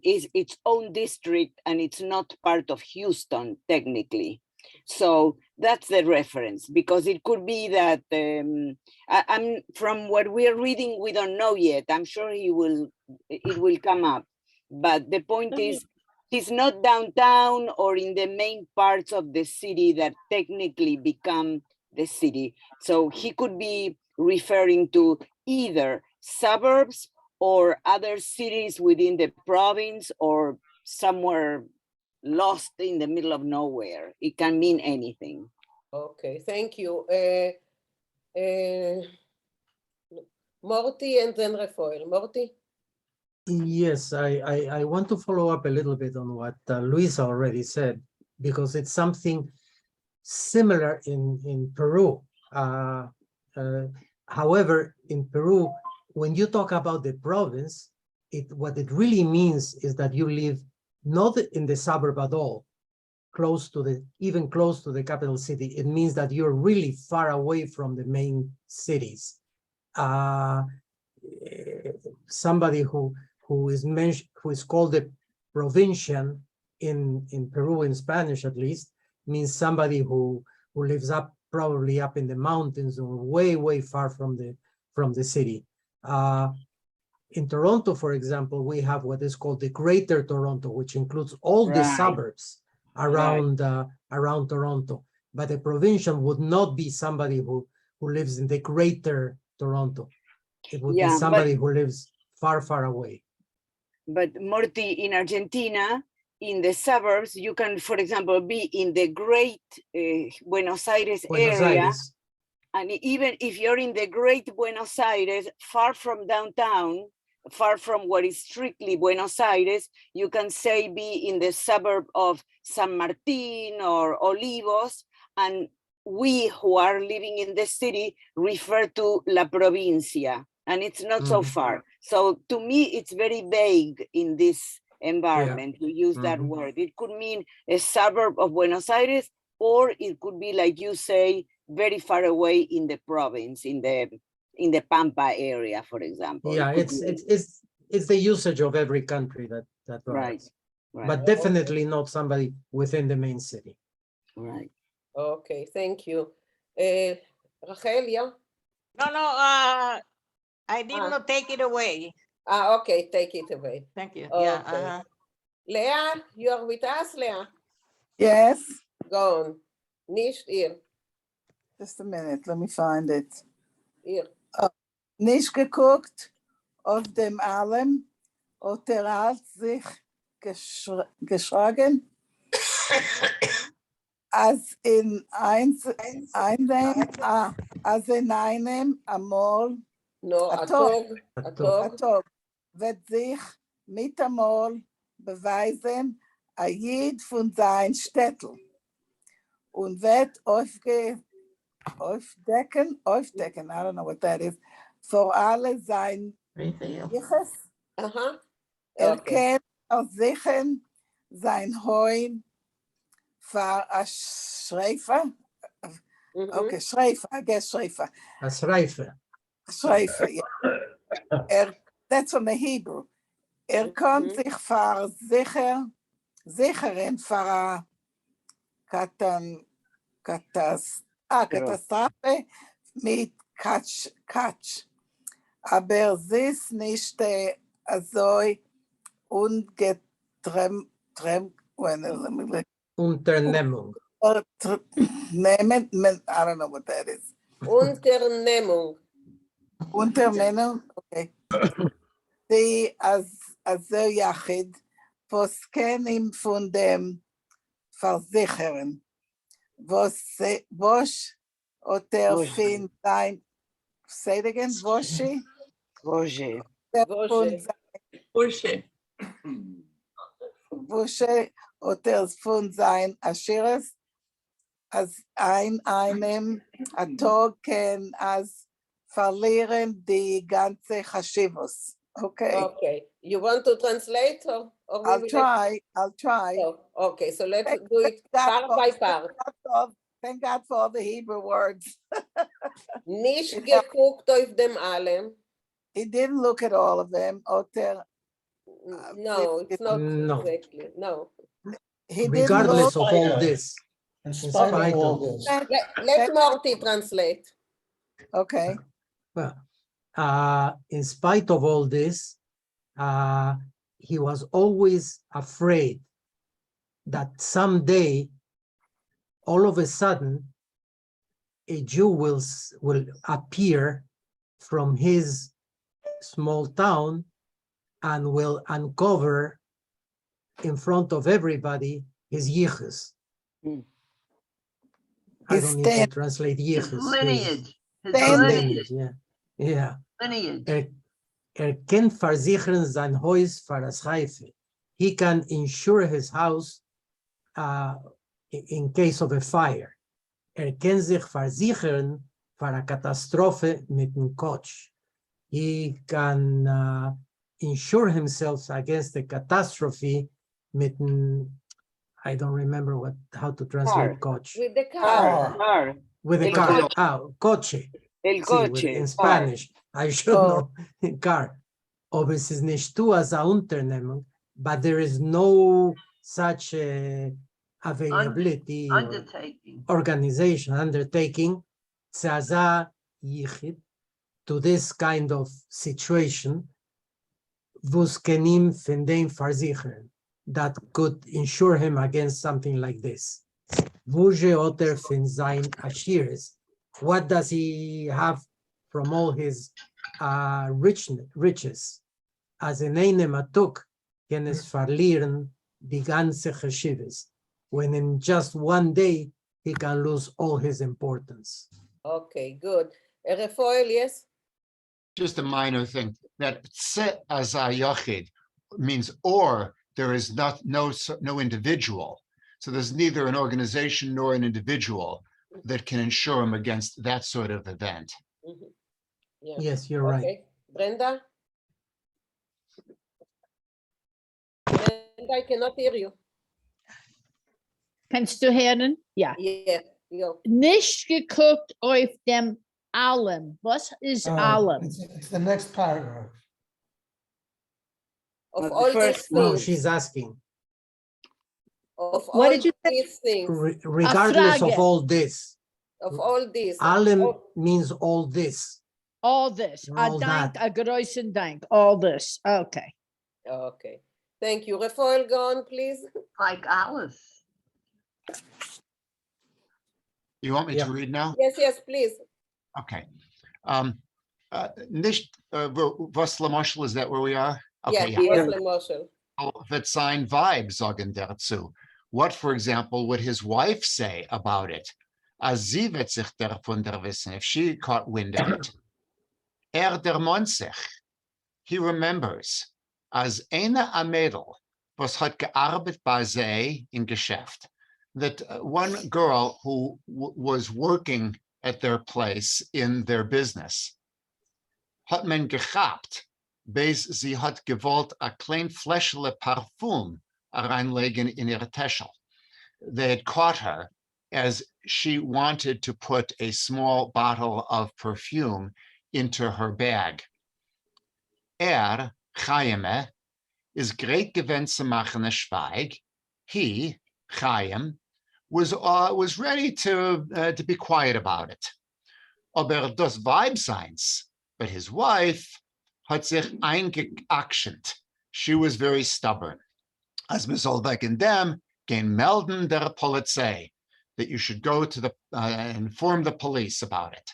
is its own district and it's not part of Houston technically. So that's the reference, because it could be that I'm from what we're reading, we don't know yet. I'm sure it will come up. But the point is, he's not downtown or in the main parts of the city that technically become the city. So he could be referring to either suburbs or other cities within the province or somewhere lost in the middle of nowhere. It can mean anything. Okay, thank you. Morty and then Rafael. Morty? Yes, I want to follow up a little bit on what Luisa already said, because it's something similar in Peru. However, in Peru, when you talk about the province, what it really means is that you live not in the suburb at all, even close to the capital city. It means that you're really far away from the main cities. Somebody who is called a provincian in Peru, in Spanish at least, means somebody who lives probably up in the mountains or way far from the city. In Toronto, for example, we have what is called the Greater Toronto, which includes all the suburbs around Toronto. But a provincial would not be somebody who lives in the Greater Toronto. It would be somebody who lives far away. But Morty, in Argentina, in the suburbs, you can, for example, be in the great Buenos Aires area. And even if you're in the great Buenos Aires, far from downtown, far from what is strictly Buenos Aires, you can say be in the suburb of San Martin or Olivos, and we who are living in the city refer to La Provincia, and it's not so far. So to me, it's very vague in this environment to use that word. It could mean a suburb of Buenos Aires, or it could be, like you say, very far away in the province, in the Pampa area, for example. Yeah, it's the usage of every country that varies. Right. But definitely not somebody within the main city. Right. Okay, thank you. Rachel, yeah? No, I did not take it away. Okay, take it away. Thank you. Okay. Yeah. Leah, you are with us, Leah? Yes. Go on. Nicht ihr. Just a minute, let me find it. Ihr. Nicht geguckt auf dem allem, hat sich geschlagen, als in einem Amol, Atog, wird sich mit Amol beweisen, a Jid von sein Städtel, und wird aufdecken, I don't know what that is, vor alle sein Jiches, kennt aus sichern sein Heun für a Schreifer. Okay, Schreifer, I guess Schreifer. A Schreifer. Schreifer, yeah. That's from the Hebrew. Kann sich sichern für a Katastrophe mit Katsch. Aber sie ist nicht so Unternehmung. I don't know what that is. Unternehmung, okay. Die also Yachid, was kennen von dem Versichern, was oder fin sein, say it again, Wosche. Wosche oder von sein Aschiras, als einem Token als verlieren die ganze Chashivos. Okay. Okay. You want to translate or I'll try. Oh, okay, so let's do it part by part. Thank God for all the Hebrew words. Nicht geguckt auf dem allem. He didn't look at all of them. No, it's not exactly. No. He regardless didn't of all this. In spite of all this. Let Morty translate. Okay. Well, in spite of all this, he was always afraid that someday, all of a sudden, a Jew will appear from his small town and will uncover in front of everybody his yichus. I don't need to translate yichus. Lineage. His lineage. Yeah. Lineage. Kann versichern sein Haus für das Reife. He can insure his house in case of a fire. Kann sich versichern für eine Katastrophe mit dem Coach. He can insure himself against the catastrophe mit dem, I don't remember how to translate coach. With the car. Car. With the El car. coche. Coche. El Sí, coche. in car. Spanish. I should know. Car. Aber es ist nicht du als ein Unternehmen, but there is no such availability or Undertaking. organization, undertaking, tzaza yichid, to this kind of situation, who's kenim fendem versichern, that could insure him against something like this. Wuje oter fin sein ashiris. What does he have from all his riches? As in eine matuk, can es verlieren die ganze Cheshivas, when in just one day he can lose all his importance. Okay, good. Refoel, yes? Just a minor thing, that tse as a yochid means or there is no individual. So there's neither an organization nor an individual that can insure him against that sort of event. Yeah. Yes, you're right. Brenda? Brenda, I cannot hear you. Kannst du hören? Ja. Yeah, yeah. Nicht geguckt auf dem allem. Was ist allem? It's the next paragraph. Of all these No, things. she's asking. Of What all did you say? these things. Regardless of Frage. all this. Of all this. Allem means all this. All this. Or A all dank, that. a großen Dank. All this. Okay. Okay. Thank you. Refoel, go on, please. Like Alice. You want me to read now? Yes, yes, please. Okay. Nicht, was Lamoshel, is that where we are? Okay, Yeah, was Marshall. That sign vibe sagen dazu. What, for example, would his wife say about it? Als sie wird sich davon wissen, if she caught wind of it. Der sich. He remembers, als eine Mädel, was hat gearbeitet bei sie in Geschäft, that one girl who was working at their place in their business, hat men gehabt, bis sie hat gewollt a klein Fläschle Parfum reinlegen in ihre Tasche. They had caught her as she wanted to put a small bottle of perfume into her bag. Chaim, is great gewend zu machen a Schweig. He, Chaim, was ready to be quiet about it. Aber das Weib seins, but his wife hat sich eingeaktiont. She was very stubborn. As man soll wegen dem gehen melden der Polizei, that you should go to the inform the police about it.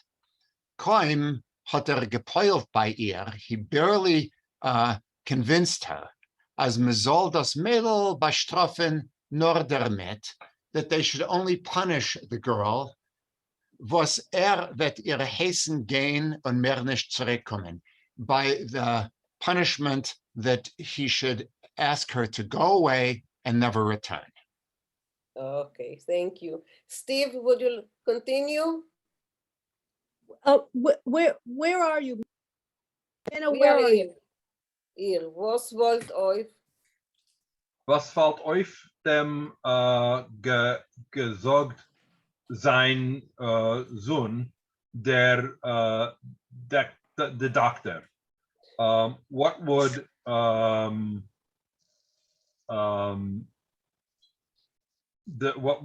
Kaum hat gepeult bei ihr, he barely convinced her, as man soll das Mädel bestrafen nur damit, that they should only punish the girl, was wird ihre Hessen gehen und mehr nicht zurückkommen, by the punishment that he should ask her to go away and never return. Okay, thank you. Steve, would you continue? Where are you? Anna, We where are are you? Hier, was wollt euch? Was fällt auf dem gesagt sein Sohn, der the doctor? What would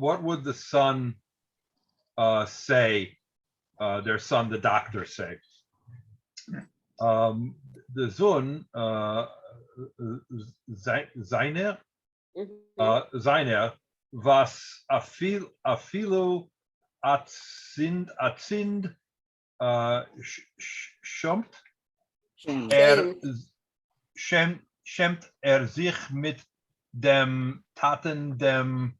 what would the son say? Their son, the doctor, say? The Sohn, seiner, was afilo atzind schämt sich mit dem Taten dem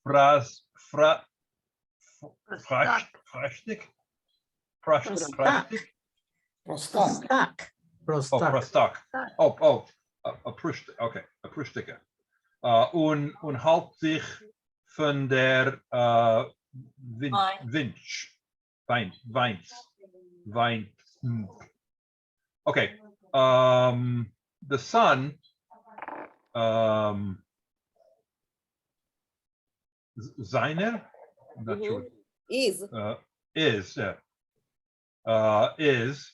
Prustika. Und halt sich von der Winch. Vine. Okay. The son, Seiner, I'm not sure. Is. Is, yeah. Is.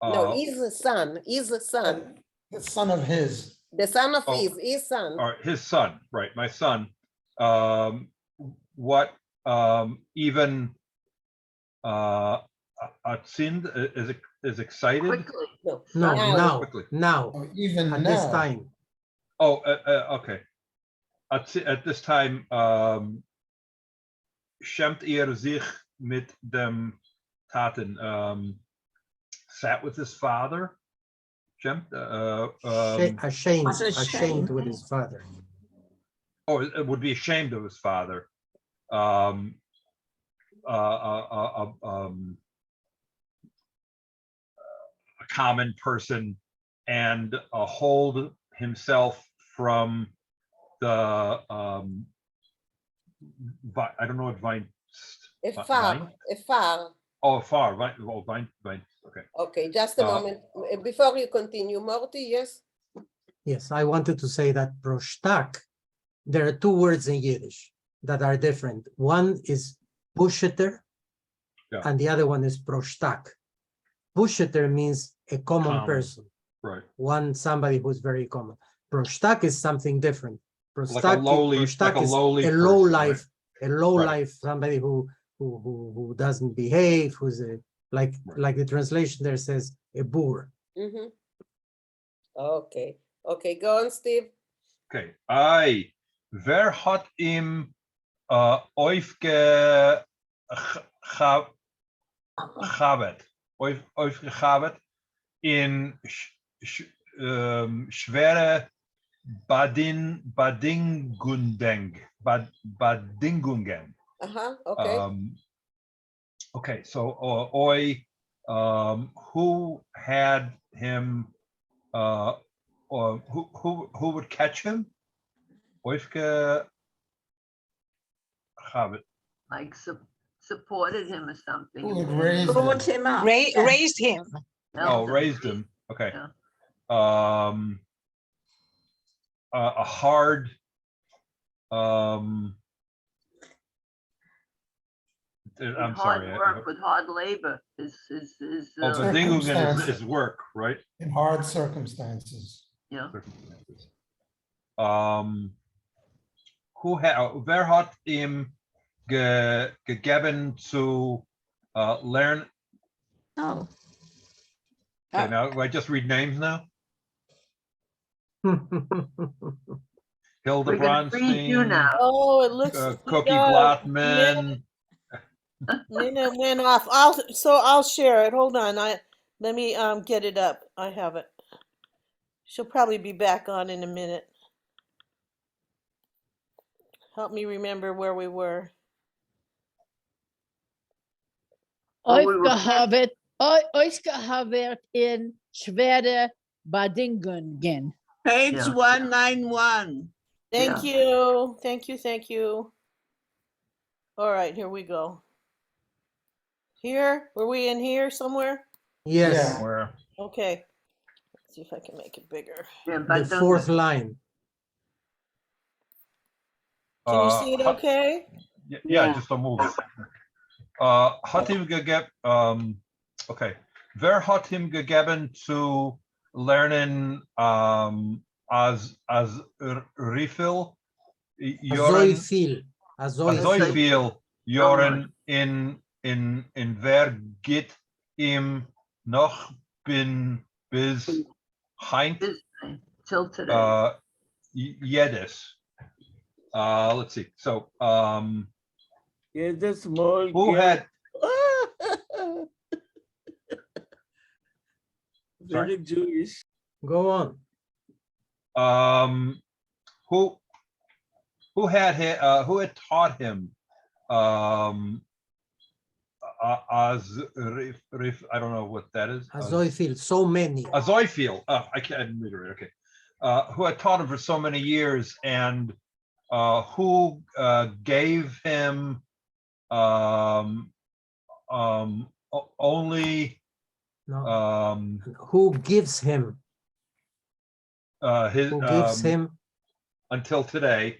No, is the son. Is the son. The son of his. The son of Oh, his son. Or his son, right? My son. What even Atzind is excited. Quickly. No, No, now, Quickly. now, Oh, even at this now. time. Oh, okay. At this time, schämt sich mit dem Taten. Sat with his father. Schämt. Ashamed, Was ashamed. ashamed with his father. Oh, it would be ashamed of his father. A common person, and hold himself from the I don't know what vine. Afar. Oh, far. Vine. Oh, vine. Okay. Okay, just a moment. Before you continue, Morty, yes? Yes, I wanted to say that proshtak, there are two words in Yiddish that are different. One is pusheter, and the other one is proshtak. Pusheter means a common person. Right. Somebody who's very common. Proshtak is something different. Like a lowly life, a low life, somebody who doesn't behave, who's like the translation there says a boor. Mm-hmm. Okay. Okay, go on, Steve. Okay. Wer hat ihm aufgegabt in schwere Bedingungen. Okay. Okay, so who had him, or who would catch him? Like supported him or something. Who would raise Brought him up. Raised him. Oh, raised him. Okay. Yeah. A hard, I'm sorry. Work with hard labor is Bedingungen is work, right? In hard circumstances. Yeah. Wer hat ihm gegeben zu lernen? Oh. Okay, now I just read names now. Hilda We're gonna read you Bronstein. now. Oh, it looks Cookie Blattman. Nina went off. I'll share it. Hold on. Let me get it up. I have it. She'll probably be back on in a minute. Help me remember where we were. Aufgehabt in schwere Bedingungen. Page 191. Thank you. Thank you. Thank you. All right, here we go. Here? Were we in here somewhere? Yes. Yeah. Okay. Let's see if I can make it bigger. The fourth line. Can you see it okay? Yeah, just a move. Hat ihm gegeben, okay. Wer hat ihm gegeben zu lernen as refill Azoifil Joren in wer geht ihm noch bis Heint till today. Yiddish. Let's see. So the small who had very Jewish. Go on. Who had taught him as I don't know what that is. Azoifil, so many. Azoifil. I can't read it. Okay. Who had taught him for so many years, and who gave him only No. Who gives him? his Who gives him? until today,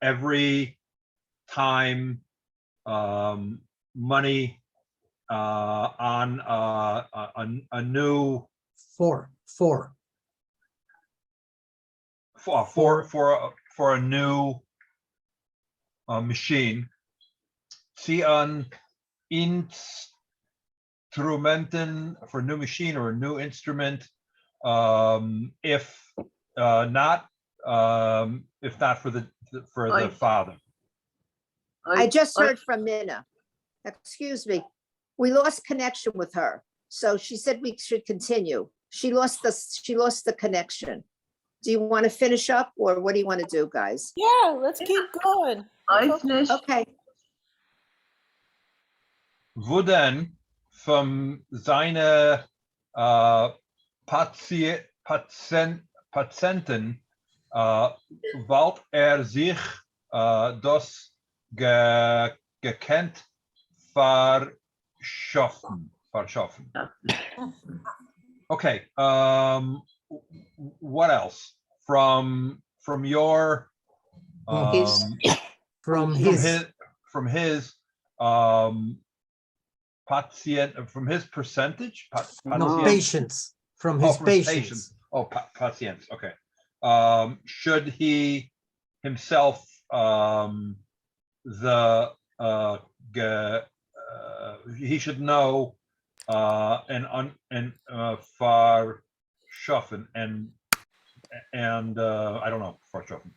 every time money on a new For a new machine. See on instrumenten for new machine or a new instrument. If not for the father. I just heard from Minna. Excuse me. We lost connection with her. So she said we should continue. She lost the connection. Do you want to finish up or what do you want to do, guys? Yeah, let's keep going. Okay. Wo denn von seine Patienten walt sich das gekannt verschaffen. Okay. What else from your from his patient, from his percentage? No, patients. From his patients. Patients. Okay. Should he himself he should know and verschaffen and I don't know, verschaffen.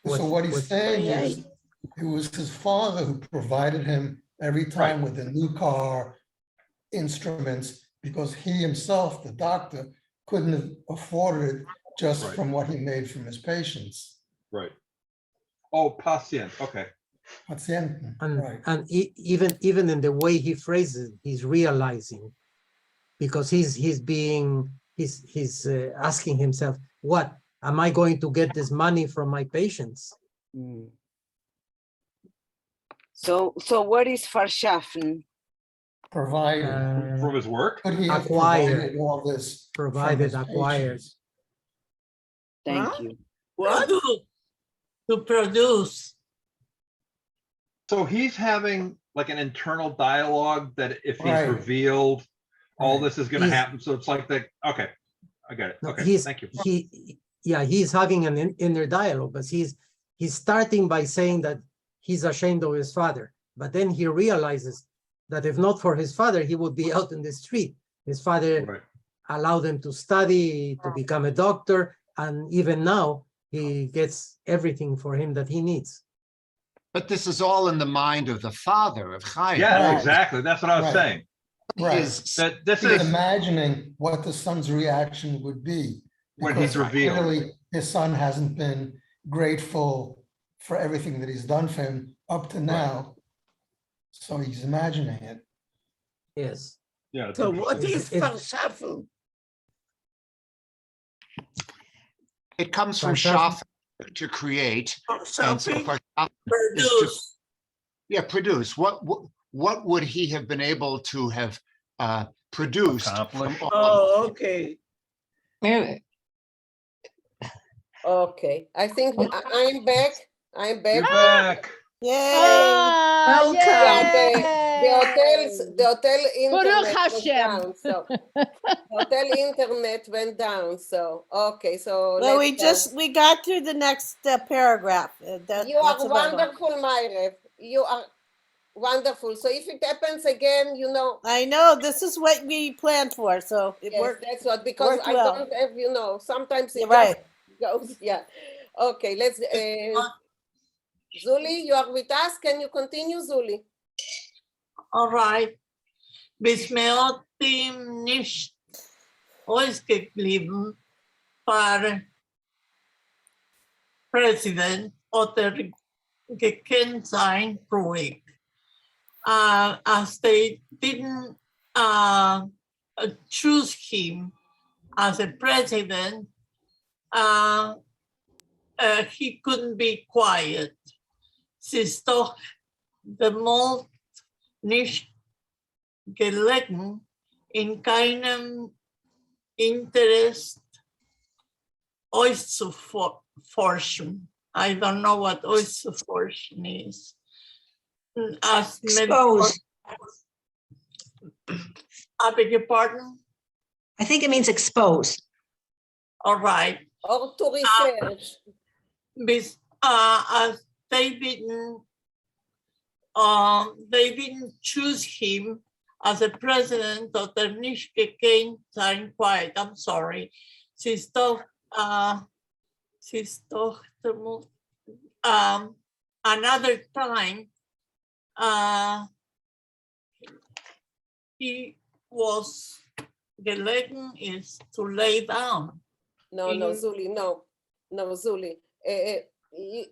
So what he's saying is it was his father who provided him every time with a new car, instruments, because he himself, the doctor, couldn't have afforded it just from what he made from his patients. Right. Oh, patient. Okay. Patienten. And even in the way he phrases it, he's realizing, because he's asking himself, what am I going to get this money from my patients? So what is verschaffen? Provided from his work. Could he have Acquired. provided all this? from Provided, his acquired. patients? Thank you. What? To produce. So he's having like an internal dialogue that if he's Right. revealed, all this is going to He's- happen. So it's like okay, I get it. No, Okay, he's, thank you. He's having an inner dialogue, but he's starting by saying that he's ashamed of his father, but then he realizes that if not for his father, he would be out in the street. His father allowed him to study, to become a doctor, and even now he gets everything for him that he needs. But this is all in the mind of the father of Chaim. Yeah, exactly. That's what I was Right. saying. Right. That this He's is imagining what the son's reaction would be. when he's because revealed. Clearly, his son hasn't been grateful for everything that he's done for him up to now. So he's imagining it. Yes. Yeah. So what is It's- verschaffen? It comes from Verschaffen. shaf to create. And so Verschaffen? verschaffen is to produce. What would he have been able to have produced? From all Oh, okay. Okay, I think I'm back. I'm back. You're back. Yay! Ah, The hotel internet Baruch went Hashem. down. So hotel internet went down. So okay, so Well, let's, we got through the next paragraph. you That's are about all. wonderful, Myrev. You are wonderful. So if it happens again, you know. I know this is what we planned for, so it Yes, worked. that's what, because worked I well. don't have, you know, sometimes it You're right. just goes, yeah. Okay, let's, Zuli, you are with us. Can you continue, Zuli? All right. Bis mir hat ihm nicht ausgeblieben, war Präsident oder gekannt sein ruhig. As they didn't choose him as a president, he couldn't be quiet. Es ist doch bemalt nicht gelegen in keinem Interest auszuforschen. I don't know what auszuforschen is. As Expose. I beg your pardon? I think it means expose. All right. Or to research. As they didn't choose him as a president of the nicht gekannt sein quiet. I'm sorry. She's doch another time he was gelegen is to lay down. No, no, Zuli, no, Zuli.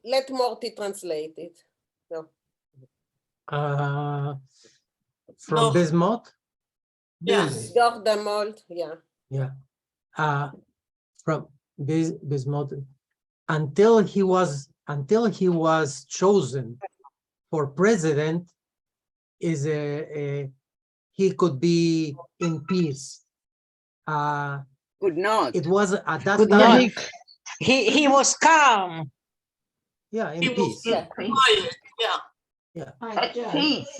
Let Morty translate it. No. From Bismuth? Yes. Doch the mold, yeah. Yeah. From Bismuth until he was chosen for president is he could be in peace. Could not. It was at that Could time. not. He was calm. Yeah, in He peace. was quiet. Yeah. Yeah. At peace.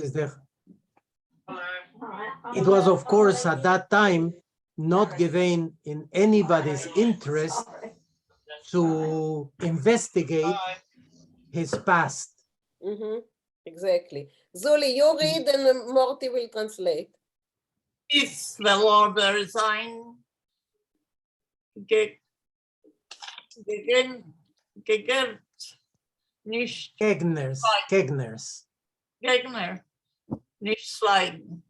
It was, of course, at that time, not given in anybody's interest to investigate his past. Exactly. Zuli, you read and Morty will translate. Ist the order sein gegert nicht Gegner nicht schweigen.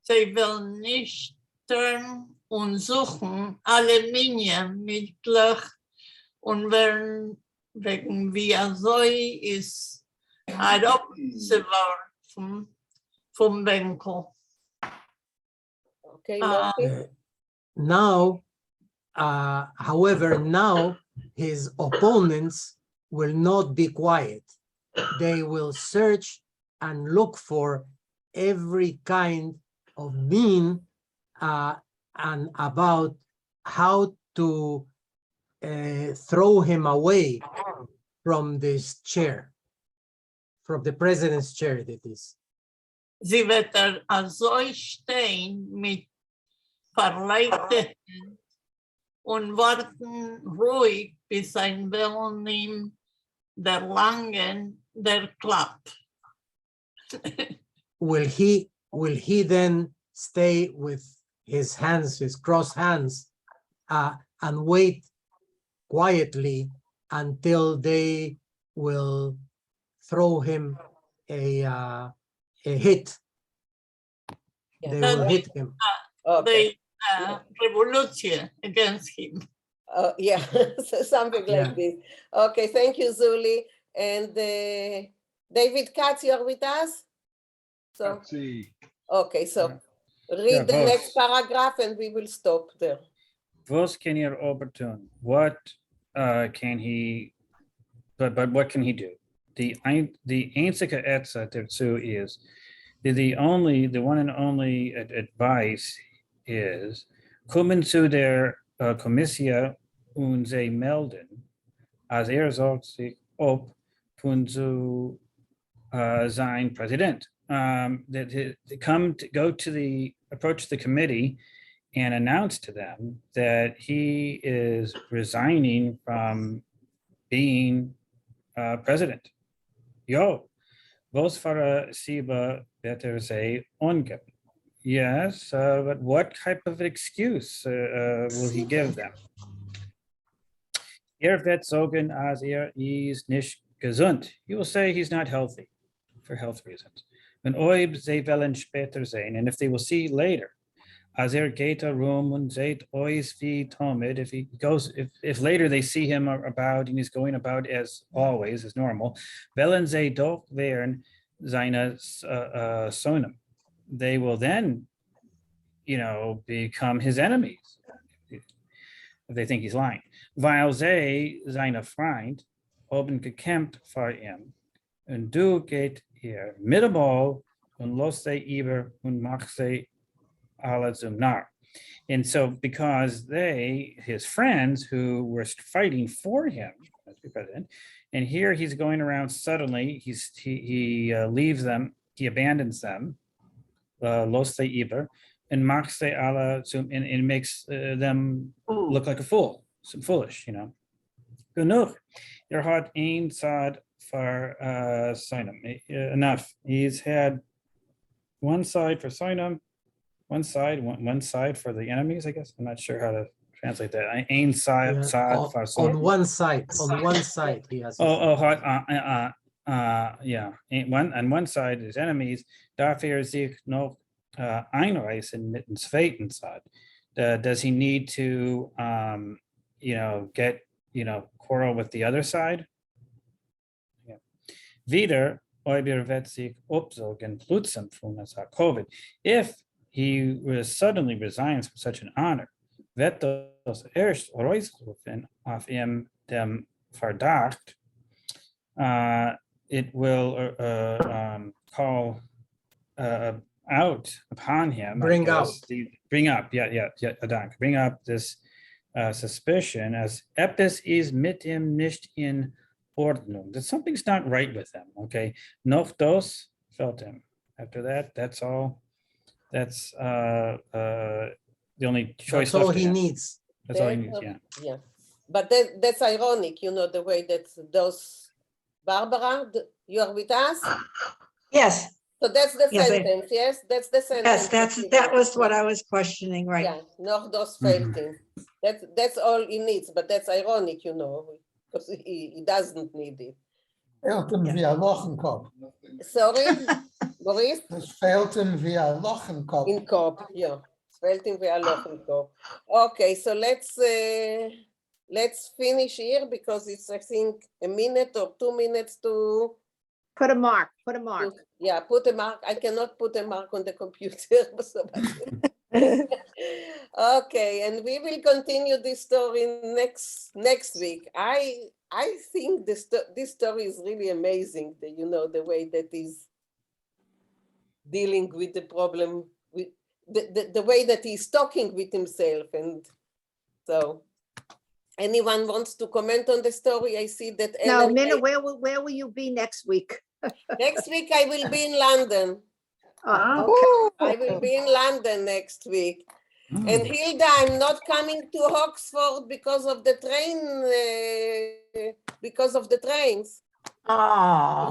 Sie will nicht und suchen alle Mittel und werden wegen wie so ist adoptiert vom Vinkl. Okay, now, however, now his opponents will not be quiet. They will search and look for every kind of mean and about how to throw him away from this chair, from the president's chair, that is. Sie wird so stehen mit verleiteten und warten ruhig, bis ein Willen ihm der Langen der klappt. Will he then stay with his hands, his crossed hands, and wait quietly until they will throw him a hit? Yeah. They will hit him. The revolution against him. Yeah, so something like this. Okay, thank you, Zuli. And David Katz, you're with us? So, okay, so read the next paragraph and we will stop there. Was can er overturn? What can he, but what can he do? The einzige Etze dazu is, the one and only advice is, kommen zu der Kommission und sie melden, als sorgt sich ob von zu sein Präsident. Approach the committee and announce to them that he is resigning from being president. Was für Siba better say ungeben? Yes, but what type of excuse will he give them? Wird sagen, als ist nicht gesund. He will say he's not healthy for health reasons. And sie wollen später sehen, and if they will see later, as geht rum und seht euch wie Tomid, if later they see him about and he's going about as always, as normal, wollen sie doch werden seine Sohn. They will then, become his enemies if they think he's lying. Weil sie seine Freund haben gekämpft für ihn und du geht ihr mittelball und los sie über und mach sie alle zum Narr. And so because his friends who were fighting for him as the president, and here he's going around suddenly, he leaves them, he abandons them, los sie über, and macht sie alle zum, and makes them look like a fool, some foolish, Genug. Hat een side for Sinam. Enough. He's had one side for Sinam, one side for the enemies, I guess. I'm not sure how to translate that. Ein side, Yeah, side for on one side he has. Yeah. On one side his enemies. Dafür sich noch einreißen mit dem zweiten Side. Does he need to, get, quarrel with the other side? Yeah. Wieder, wird sich obsorgen plötzlich von COVID. If he suddenly resigns from such an honor, wird das erst rausrufen auf ihm dem Verdacht, it will call out upon him. Bring up This suspicion as etwas ist mit ihm nicht in Ordnung. That something's not right with him. Okay. Noch das felt him. After that, that's all. That's the only choice. That's all left to he him. needs. That's all he needs. Yeah. Yeah. But that's ironic, the way that those Barbara, you are with us? Yes. So that's the Yes, sentence, yes? That's the sentence. Yes, that was what I was questioning, right? Yeah, noch das fehlt him. That's all he needs, but that's ironic, because he doesn't need it. Fehlt ihm wie ein Loch im Kopf. Sorry, Maurice? Es fehlt ihm wie ein Loch im Kopf. In Kopf, yeah. Es fehlt ihm wie ein Loch im Kopf. Okay, so let's finish here because it's, I think, a minute or 2 minutes to Put a mark. Put a mark. I cannot put a mark on the computer. Okay, and we will continue this story next week. I think this story is really amazing. The way that he's dealing with the problem, with the way that he's talking with himself, and so. Anyone wants to comment on the story? I see that. No, Minna, where will you be next week? Next week I will be in London. Okay. I will be in London next week. And Hilda, I'm not coming to Oxford because of the trains.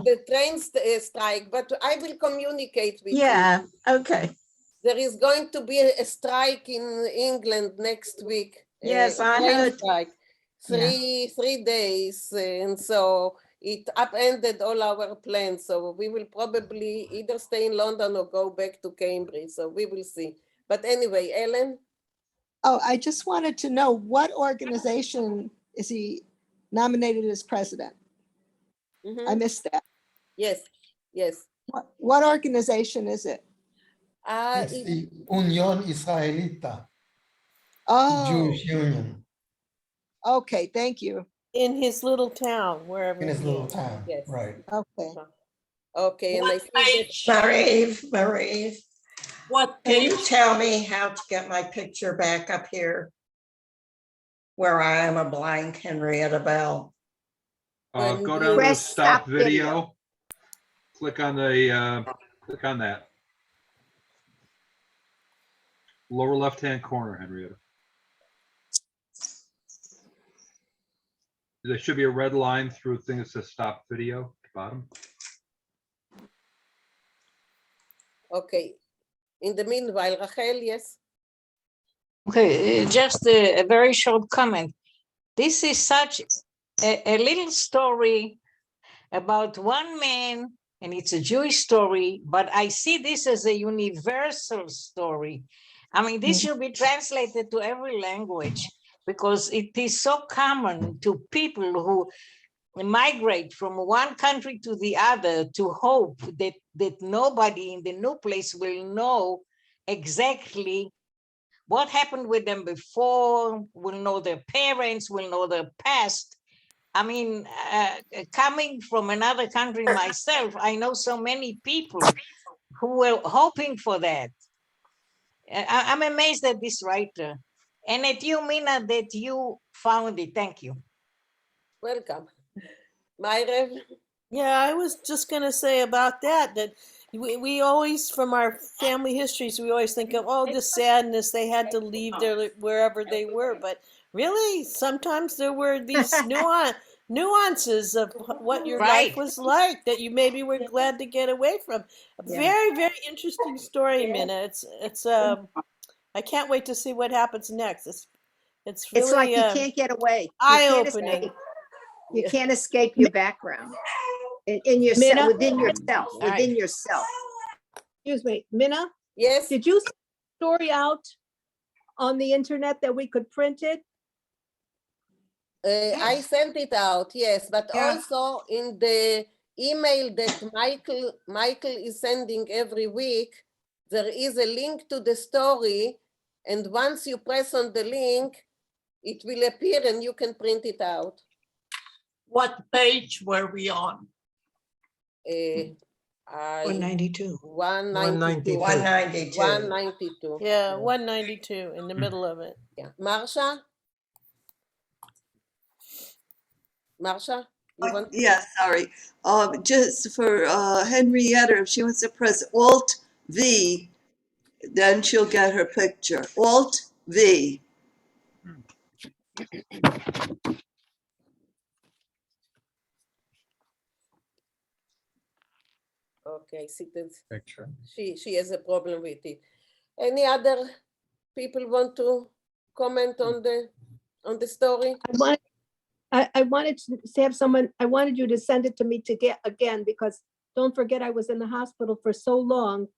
The train strike, but I will communicate with you. Yeah, okay. There is going to be a strike in England next week. Yes, I heard. Strike. Three days, and so it upended all our plans. So we will probably either stay in London or go back to Cambridge. So we will see. But anyway, Ellen? Oh, I just wanted to know what organization is he nominated as president? I missed that. Yes. What organization is it? It's the Union Israelita, Oh, Jewish Union. okay, thank you. In his little town, wherever. In his he little is. town, Yes. right. Okay. Okay, and I What see page? Marie, What can you page? tell me how to get my picture back up here? Where I am a blank Henrietta Bell. When Go you down to press stop stop video. video. Click on that. Lower left-hand corner, Henrietta. There should be a red line through a thing that says stop video at the bottom. okay. In the meanwhile, Rachel, yes? Okay, just a very short comment. This is such a little story about one man, and it's a Jewish story, but I see this as a universal story. I mean, this should be translated to every language because it is so common to people who migrate from one country to the other to hope that nobody in the new place will know exactly what happened with them before, will know their parents, will know their past. I mean, coming from another country myself, I know so many people who were hoping for that. I'm amazed at this writer. And at you, Mina, that you found it. Thank you. Welcome. Myra? Yeah, I was just going to say about that we always, from our family histories, we always think of, oh, the sadness, they had to leave their wherever they were. But really, sometimes there were these nuances of what your life Right. was like that you maybe were glad to get away from. A very, very interesting story, Minna. It's I can't wait to see what happens next. It's really It's like you can't get away. You can't eye-opening. escape. You can't escape your background in yourself, Minna? within yourself, within yourself. Excuse me, Minna? Yes. Did you send the story out on the internet that we could print it? I sent it out, yes, but also in the email that Michael is sending every week, there is a link to the story, and once you press on the link, it will appear and you can print it out. What page were we on? 192. 192. 192. 192. Yeah, 192 in the middle of it. Yeah. Marsha? Marsha? You want to- Yeah, sorry. Just for Henrietta, if she wants to press Alt V, then she'll get her picture. Alt V. Okay, see that Picture. she has a problem with it. Any other people want to comment on the story? I wanted to have someone, I wanted you to send it to me to get again, because don't forget I was in the hospital for so long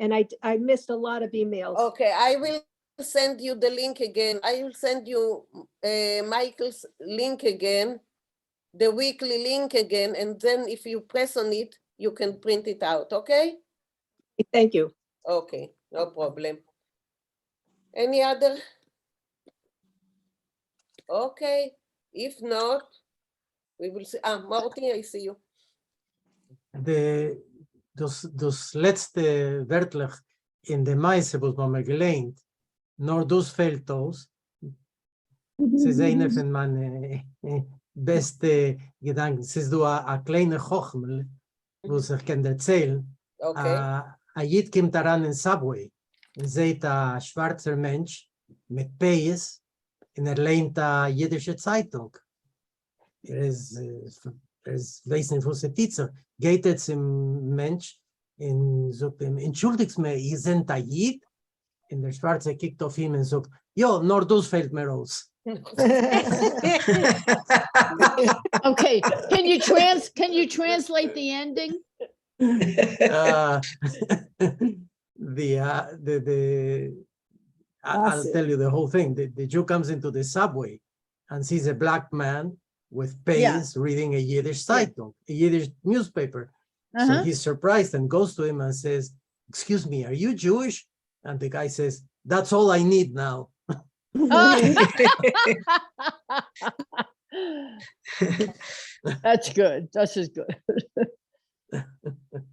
and I missed a lot of emails. Okay, I will send you the link again. I will send you Michael's link again, the weekly link again, and then if you press on it, you can print it out, okay? Thank you. Okay, no problem. Any other? Okay, if not, we will see. Morty, I see you. Das letzte wörtlich in der Meise, was man gelernt, nur das fehlt aus. Es ist eine von meinen beste Gedanken. Es ist du a kleine Chochmel, wo sich kann erzählen. Okay. A Jid kommt daran in Subway und sieht a schwarzer Mensch mit Peis und lehnt a jiddische Zeitung. Ist weiß nicht, was geht zum Mensch und sagt ihm, entschuldigt mir, ihr seid a Jid? Und der Schwarze kickt auf ihn und sagt, ja, nur das fällt mir aus. Okay, can you translate the ending? I'll tell you the whole thing. The Jew comes into the subway and sees a black man with peas reading a Yiddish Zeitung, a Yiddish newspaper. So he's surprised and goes to him and says, "Excuse me, are you Jewish?" And the guy says, "That's all I need now." That's good. That's just good.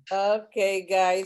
Okay, guys.